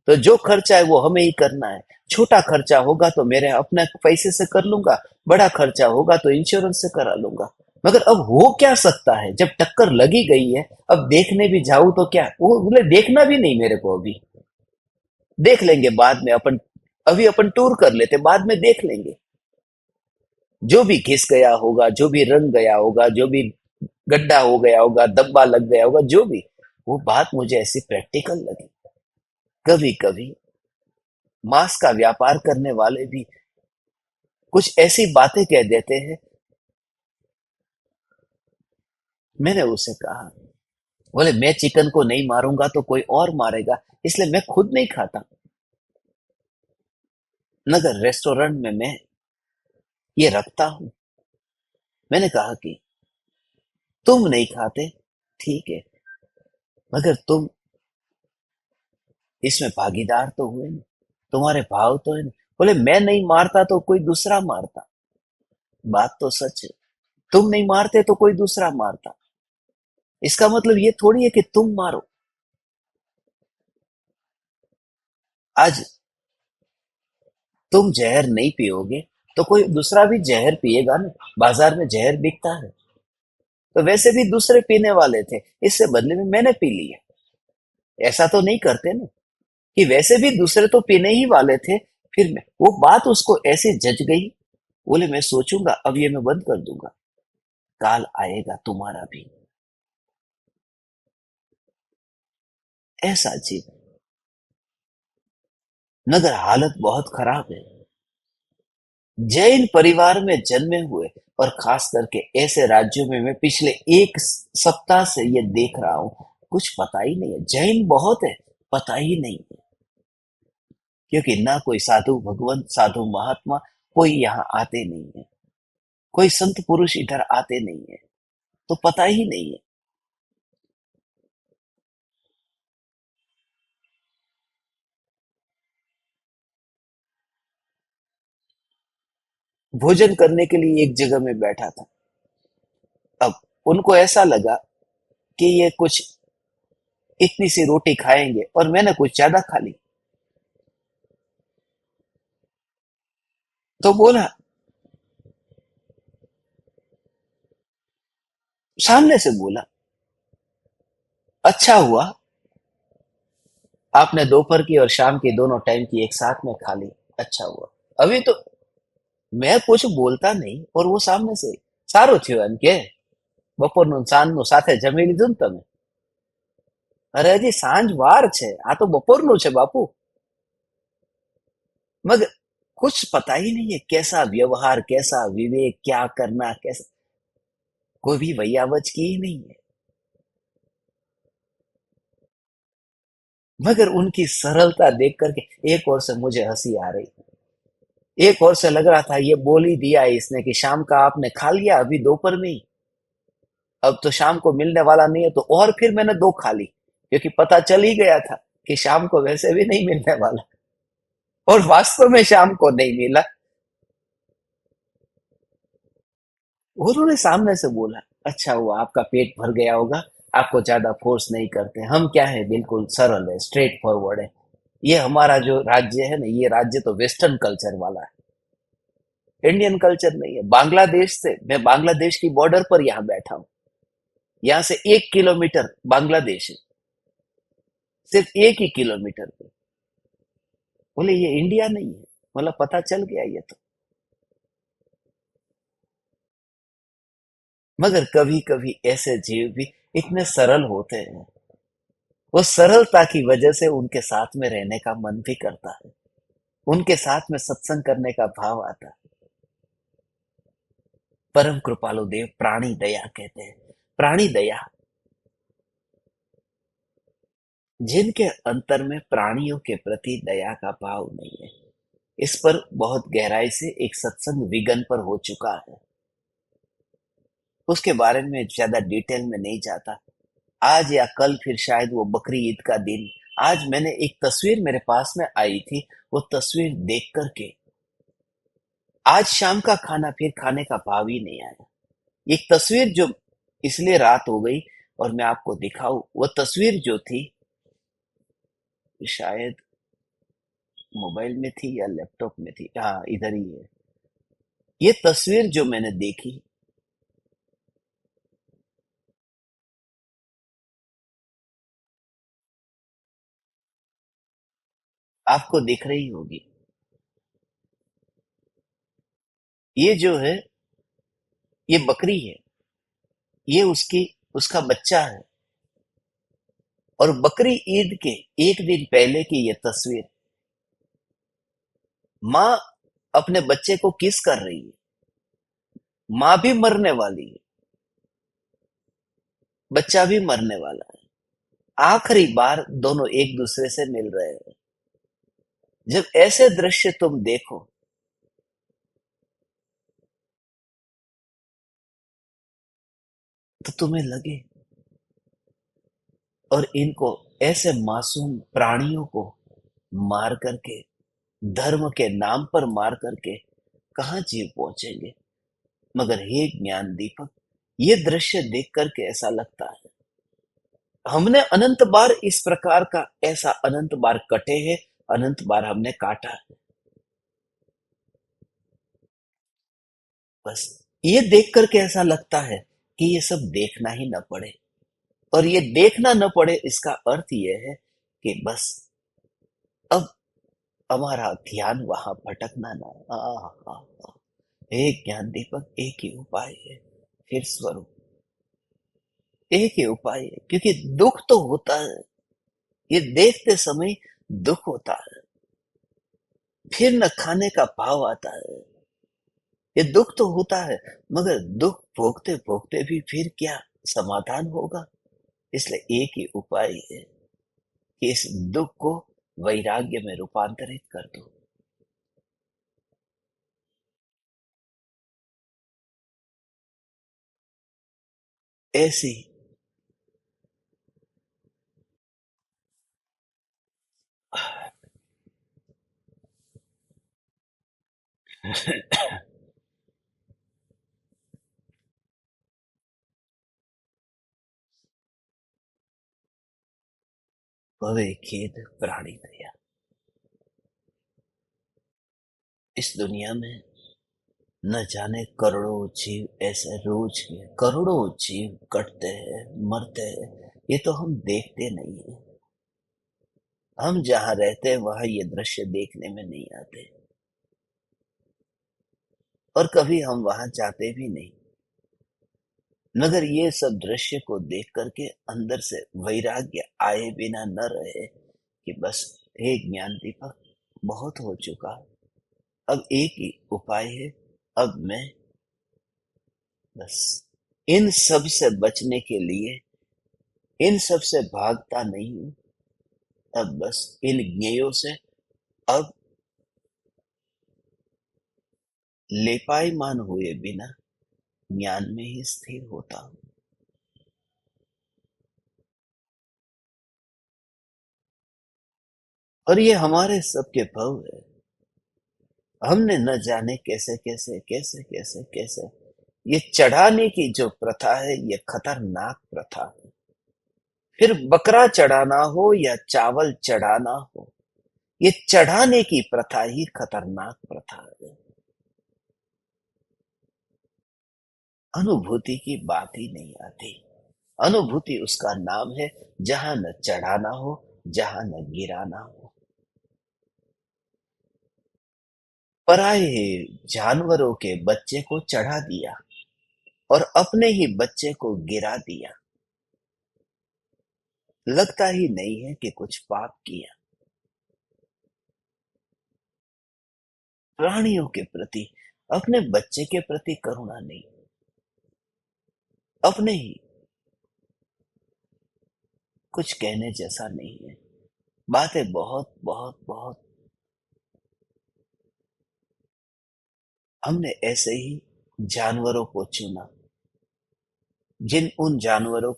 तो जो खर्चा है वो हमें ही करना है। छोटा खर्चा होगा तो मेरे अपने पैसे से कर लूंगा, बड़ा खर्चा होगा तो इंश्योरेंस से करा लूंगा। मगर अब हो क्या सकता है, जब टक्कर लगी गई है, अब देखने भी जाऊं तो क्या, वो बोले देखना भी नहीं मेरे को, अभी देख लेंगे बाद में अपन, अभी अपन टूर कर लेते, बाद में देख लेंगे। जो भी घिस गया होगा, जो भी रंग गया होगा, जो भी गड्ढा हो गया होगा, धब्बा लग गया होगा, जो भी, वो बात मुझे ऐसी प्रैक्टिकल लगी। कभी कभी मांस का व्यापार करने वाले भी कुछ ऐसी बातें कह देते हैं। मैंने उसे कहा, बोले मैं चिकन को नहीं मारूंगा तो कोई और मारेगा, इसलिए मैं खुद नहीं खाता, मगर रेस्टोरेंट में मैं ये रखता हूं। मैंने कहा कि तुम नहीं खाते, ठीक है, मगर तुम इसमें भागीदार तो हुए ना, तुम्हारे भाव तो है ना। बोले मैं नहीं मारता तो कोई दूसरा मारता, बात तो सच है। तुम नहीं मारते तो कोई दूसरा मारता, इसका मतलब ये थोड़ी है कि तुम मारो। आज तुम जहर नहीं पियोगे तो कोई दूसरा भी जहर पिएगा ना, बाजार में जहर बिकता है, तो वैसे भी दूसरे पीने वाले थे, इससे बदले में मैंने पी लिया। ऐसा तो नहीं करते ना, कि वैसे भी दूसरे तो पीने ही वाले थे, फिर मैं, वो बात उसको ऐसे जज गई। बोले मैं सोचूंगा, अब ये मैं बंद कर दूंगा, काल आएगा तुम्हारा भी। ऐसा जी, मगर हालत बहुत खराब है। जैन परिवार में जन्मे हुए, और खास करके ऐसे राज्यों में मैं पिछले 1 सप्ताह से ये देख रहा हूं, कुछ पता ही नहीं है। जैन बहुत है, पता ही नहीं है, क्योंकि ना कोई साधु भगवंत, साधु महात्मा कोई यहाँ आते नहीं है, कोई संत पुरुष इधर आते नहीं है, तो पता ही नहीं है। भोजन करने के लिए एक जगह में बैठा था। अब उनको ऐसा लगा कि ये कुछ इतनी सी रोटी खाएंगे, और मैंने कुछ ज्यादा खा ली, तो बोला, सामने से बोला, अच्छा हुआ आपने दोपहर की और शाम की दोनों टाइम की एक साथ में खा ली, अच्छा हुआ। अभी तो मैं कुछ बोलता नहीं, और वो सामने से, साરું થયું એમ કે બપોરનું ને સાંજનું સાથે જમી લીધું ને તમે? અરે હજી સાંજ વાર છે, આ તો બપોરનું છે બાપू। मगर कुछ पता ही नहीं है, कैसा व्यवहार, कैसा विवेक, क्या करना, कैसा, कोई भी वैयावच की ही नहीं है। मगर उनकी सरलता देख करके एक ओर से मुझे हंसी आ रही, एक और से लग रहा था ये बोल ही दिया है इसने कि शाम का आपने खा लिया अभी दोपहर में ही, अब तो शाम को मिलने वाला नहीं है, तो और फिर मैंने दो खा ली क्योंकि पता चल ही गया था कि शाम को वैसे भी नहीं मिलने वाला, और वास्तव में शाम को नहीं मिला। उन्होंने सामने से बोला, अच्छा हुआ आपका पेट भर गया होगा, आपको ज्यादा फोर्स नहीं करते, हम क्या है बिल्कुल सरल है, स्ट्रेट फॉरवर्ड है। ये हमारा जो राज्य है ना, ये राज्य तो वेस्टर्न कल्चर वाला है, इंडियन कल्चर नहीं है। बांग्लादेश से, मैं बांग्लादेश की बॉर्डर पर यहाँ बैठा हूँ, यहाँ से 1 किलोमीटर बांग्लादेश है, सिर्फ 1 ही किलोमीटर पे। बोले ये इंडिया नहीं है, मतलब पता चल गया ये तो। मगर कभी कभी ऐसे जीव भी इतने सरल होते हैं, वो सरलता की वजह से उनके साथ में रहने का मन भी करता है, उनके साथ में सत्संग करने का भाव आता है। परम कृपालु देव प्राणी दया कहते हैं। प्राणी दया, जिनके अंतर में प्राणियों के प्रति दया का भाव नहीं है। इस पर बहुत गहराई से एक सत्संग विगन पर हो चुका है, उसके बारे में ज्यादा डिटेल में नहीं जाता। आज या कल फिर शायद वो बकरी ईद का दिन, आज मैंने एक तस्वीर मेरे पास में आई थी, वो तस्वीर देख करके आज शाम का खाना फिर खाने का भाव ही नहीं आया। एक तस्वीर जो, इसलिए रात हो गई और मैं आपको दिखाऊं, वो तस्वीर जो थी शायद मोबाइल में थी या लैपटॉप में थी, हाँ इधर ही है। ये तस्वीर जो मैंने देखी, आपको दिख रही होगी। ये जो है, ये बकरी है, ये उसकी, उसका बच्चा है। और बकरी ईद के एक दिन पहले की ये तस्वीर, माँ अपने बच्चे को किस कर रही है, माँ भी मरने वाली है, बच्चा भी मरने वाला है, आखिरी बार दोनों एक दूसरे से मिल रहे हैं। जब ऐसे दृश्य तुम देखो तो तुम्हें लगे, और इनको, ऐसे मासूम प्राणियों को मार करके, धर्म के नाम पर मार करके कहाँ जीव पहुंचेंगे। मगर हे ज्ञान दीपक, ये दृश्य देख करके ऐसा लगता है हमने अनंत बार इस प्रकार का, ऐसा अनंत बार कटे हैं, अनंत बार हमने काटा है। बस ये देख करके ऐसा लगता है कि ये सब देखना ही न पड़े, और ये देखना न पड़े इसका अर्थ ये है कि बस अब हमारा ध्यान वहां भटकना ना। एक ज्ञान दीपक, एक ही उपाय है, फिर स्वरूप, एक ही उपाय है, क्योंकि दुख तो होता है, ये देखते समय दुख होता है, फिर न खाने का भाव आता है। ये दुख तो होता है, मगर दुख भोगते भोगते भी फिर क्या समाधान होगा। इसलिए एक ही उपाय है कि इस दुख को वैराग्य में रूपांतरित कर दो। ऐसी भवे खेद प्राणी दया। इस दुनिया में न जाने करोड़ों जीव ऐसे रोज के, करोड़ों जीव कटते हैं, मरते हैं, ये तो हम देखते नहीं है। हम जहाँ रहते हैं वहां ये दृश्य देखने में नहीं आते, और कभी हम वहां जाते भी नहीं। मगर ये सब दृश्य को देख करके अंदर से वैराग्य आए बिना न रहे कि बस, हे ज्ञान दीपक, बहुत हो चुका, अब एक ही उपाय है, अब मैं बस इन सब से बचने के लिए, इन सब से भागता नहीं हूं, अब बस इन ज्ञेयों से अब लेपायमान हुए बिना ज्ञान में ही स्थिर होता हूं। और ये हमारे सबके भव है। हमने न जाने कैसे कैसे कैसे कैसे कैसे ये चढ़ाने की जो प्रथा है, ये खतरनाक प्रथा है। फिर बकरा चढ़ाना हो या चावल चढ़ाना हो, ये चढ़ाने की प्रथा ही खतरनाक प्रथा है। अनुभूति की बात ही नहीं आती। अनुभूति उसका नाम है जहां न चढ़ाना हो, जहां न गिराना हो। पराये जानवरों के बच्चे को चढ़ा दिया और अपने ही बच्चे को गिरा दिया। लगता ही नहीं है कि कुछ पाप किया। प्राणियों के प्रति, अपने बच्चे के प्रति करुणा नहीं, अपने ही कुछ कहने जैसा नहीं है। बातें बहुत बहुत बहुत। हमने ऐसे ही जानवरों को चुना, जिन जानवरों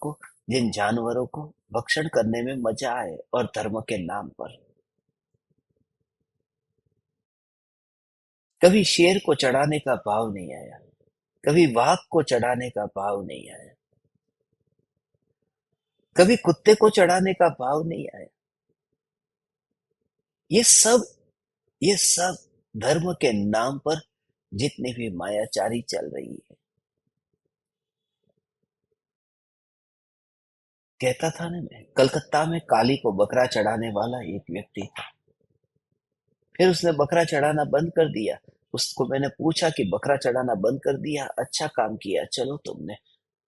को भक्षण करने में मजा आए और धर्म के नाम पर। कभी शेर को चढ़ाने का भाव नहीं आया, कभी वाघ को चढ़ाने का भाव नहीं आया, कभी कुत्ते को चढ़ाने का भाव नहीं आया। ये सब ये सब धर्म के नाम पर जितनी भी मायाचारी चल रही है। कहता था ना मैं, कलकत्ता में काली को बकरा चढ़ाने वाला एक व्यक्ति था। फिर उसने बकरा चढ़ाना बंद कर दिया। उसको मैंने पूछा कि बकरा चढ़ाना बंद कर दिया, अच्छा काम किया, चलो तुमने,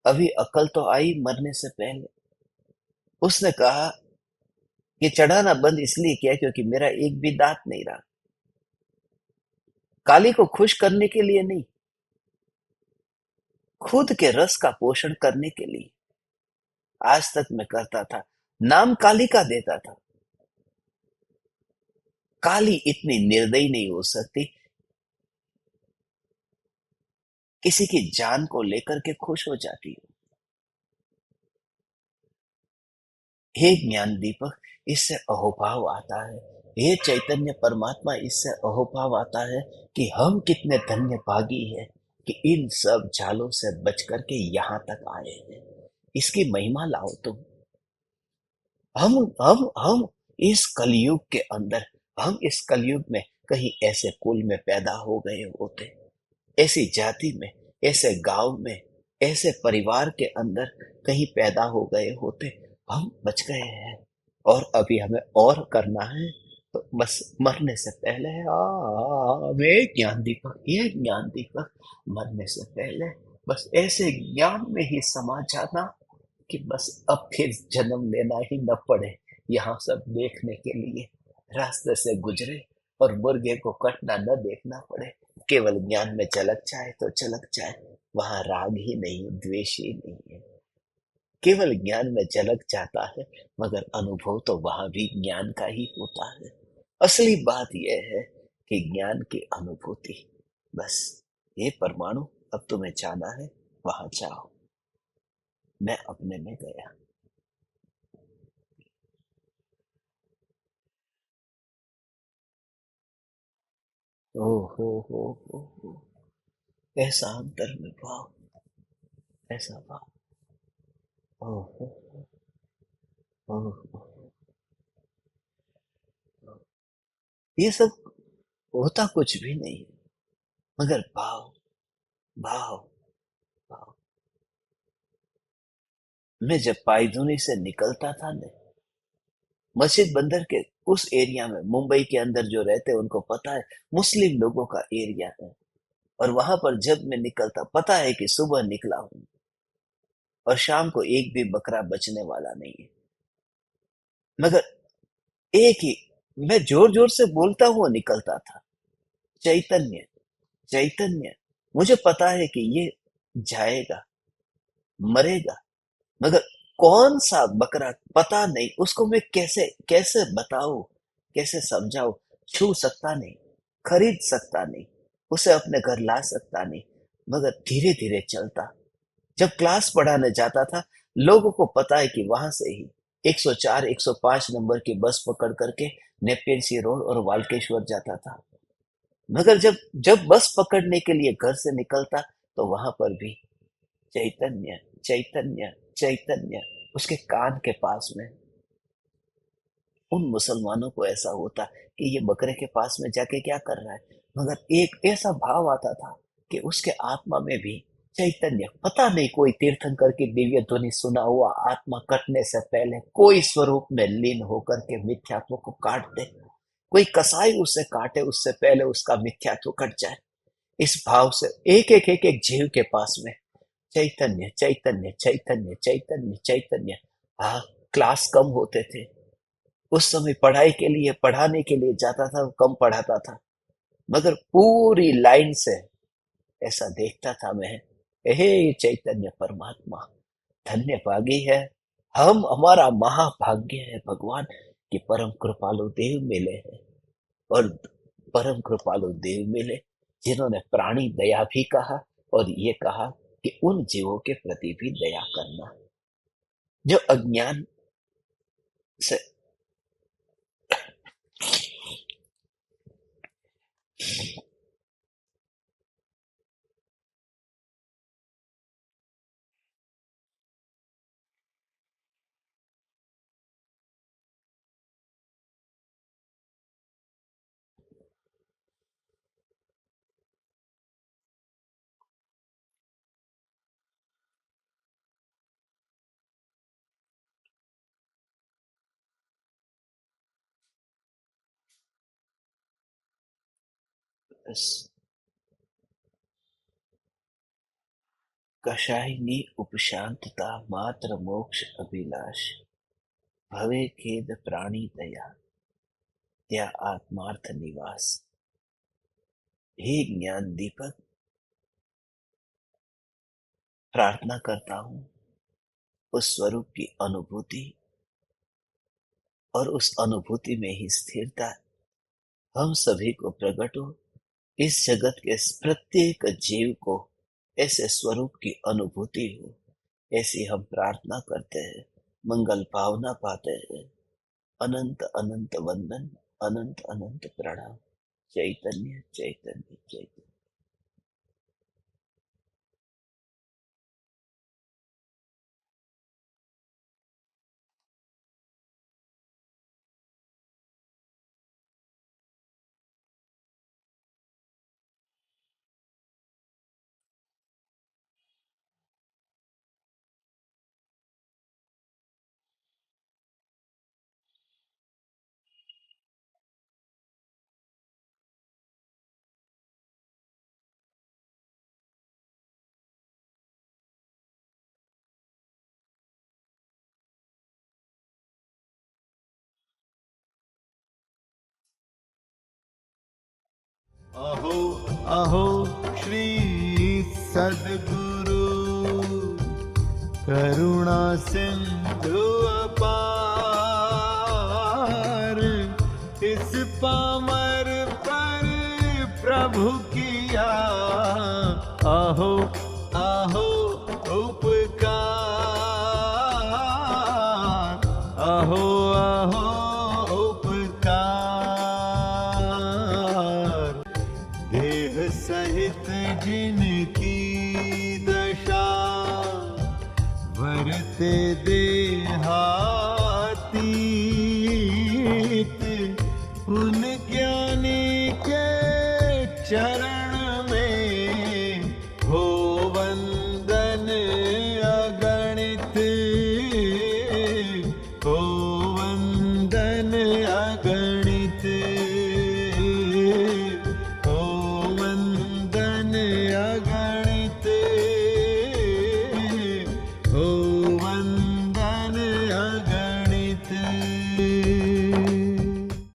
अभी अकल तो आई मरने से पहले। उसने कहा कि चढ़ाना बंद इसलिए किया क्योंकि मेरा एक भी दांत नहीं रहा। काली को खुश करने के लिए नहीं, खुद के रस का पोषण करने के लिए। आज तक मैं करता था, नाम काली का देता था। काली इतनी निर्दयी नहीं हो सकती, किसी की जान को लेकर के खुश हो जाती है। हे ज्ञान दीपक, इससे अहोभाव आता है। हे चैतन्य परमात्मा, इससे अहोभाव आता है कि हम कितने धन्य भागी हैं कि इन सब झालों से बच करके यहाँ तक आए हैं। इसकी महिमा लाओ तुम। हम इस कलयुग के अंदर, हम इस कलयुग में कहीं ऐसे कुल में पैदा हो गए होते, ऐसी जाति में, ऐसे गांव में, ऐसे परिवार के अंदर कहीं पैदा हो गए होते, हम बच गए हैं। और अभी हमें और करना है, तो बस मरने से पहले ये ज्ञान दीपक, मरने से पहले बस ऐसे ज्ञान में ही समा जाना कि बस अब फिर जन्म लेना ही न पड़े। यहाँ सब देखने के लिए रास्ते से गुजरे और मुर्गे को कटना न देखना पड़े। केवल ज्ञान में झलक जाए तो झलक जाए, वहां राग ही नहीं, द्वेष ही नहीं है। केवल ज्ञान में झलक जाता है, मगर अनुभव तो वहां भी ज्ञान का ही होता है। असली बात यह है कि ज्ञान की अनुभूति। बस ये परमाणु, अब तुम्हें जाना है, वहां जाओ। मैं अपने में गया। ओ हो, ऐसा अंतर में भाव, ऐसा भाव। ओ हो, ओ हो। ये सब होता कुछ भी नहीं है, मगर भाव, भाव, भाव। मैं जब पायधुनी से निकलता था ना, मस्जिद बंदर के उस एरिया में, मुंबई के अंदर जो रहते हैं उनको पता है, मुस्लिम लोगों का एरिया है। और वहां पर जब मैं निकलता, पता है कि सुबह निकला हूं और शाम को एक भी बकरा बचने वाला नहीं है, मगर एक ही, मैं जोर जोर से बोलता हुआ निकलता था, चैतन्य, चैतन्य। मुझे पता है कि ये जाएगा, मरेगा, मगर कौन सा बकरा पता नहीं, उसको मैं कैसे कैसे बताऊं, कैसे समझाऊं। छू सकता नहीं, खरीद सकता नहीं, उसे अपने घर ला सकता नहीं, मगर धीरे धीरे चलता। जब क्लास पढ़ाने जाता था, लोगों को पता है कि वहां से ही 104 105 नंबर की बस पकड़ करके नेपियन सी रोड और वाल्केश्वर जाता था। मगर जब जब बस पकड़ने के लिए घर से निकलता, तो वहां पर भी चैतन्य चैतन्य चैतन्य उसके कान के पास में। उन मुसलमानों को ऐसा होता कि ये बकरे के पास में जाके क्या कर रहा है, मगर एक ऐसा भाव आता था कि उसके आत्मा में भी चैतन्य, पता नहीं कोई तीर्थंकर की दिव्य ध्वनि सुना हुआ आत्मा कटने से पहले कोई स्वरूप में लीन होकर के मिथ्यात्व को काट दे, कोई कसाई उसे काटे उससे पहले उसका मिथ्यात्व कट जाए। इस भाव से एक एक एक एक जीव के पास में चैतन्य चैतन्य चैतन्य चैतन्य चैतन्य। हाँ, क्लास कम होते थे उस समय, पढ़ाई के लिए पढ़ाने के लिए जाता था, कम पढ़ाता था, मगर पूरी लाइन से ऐसा देखता था मैं, हे चैतन्य परमात्मा, धन्य भागी है हम, हमारा महाभाग्य है भगवान कि परम कृपालु देव मिले हैं। और परम कृपालु देव मिले जिन्होंने प्राणी दया भी कहा, और ये कहा कि उन जीवों के प्रति भी दया करना जो अज्ञान से। कषायिनी उपशांतता मात्र मोक्ष अभिलाष, भवे खेद प्राणी दया त्या आत्मार्थ निवास। हे ज्ञान दीपक, प्रार्थना करता हूँ उस स्वरूप की अनुभूति और उस अनुभूति में ही स्थिरता हम सभी को प्रकट हो। इस जगत के प्रत्येक जीव को ऐसे स्वरूप की अनुभूति हो, ऐसी हम प्रार्थना करते हैं, मंगल भावना पाते हैं। अनंत अनंत वंदन, अनंत अनंत प्रणाम। चैतन्य चैतन्य चैतन्य। अहो अहो श्री सद्गुरु, करुणा सिंधु अपार, इस पामर पर प्रभु किया अहो अहो उपकार, अहो अहो उपकार। देह सहित जिनकी दशा, वरते देहाती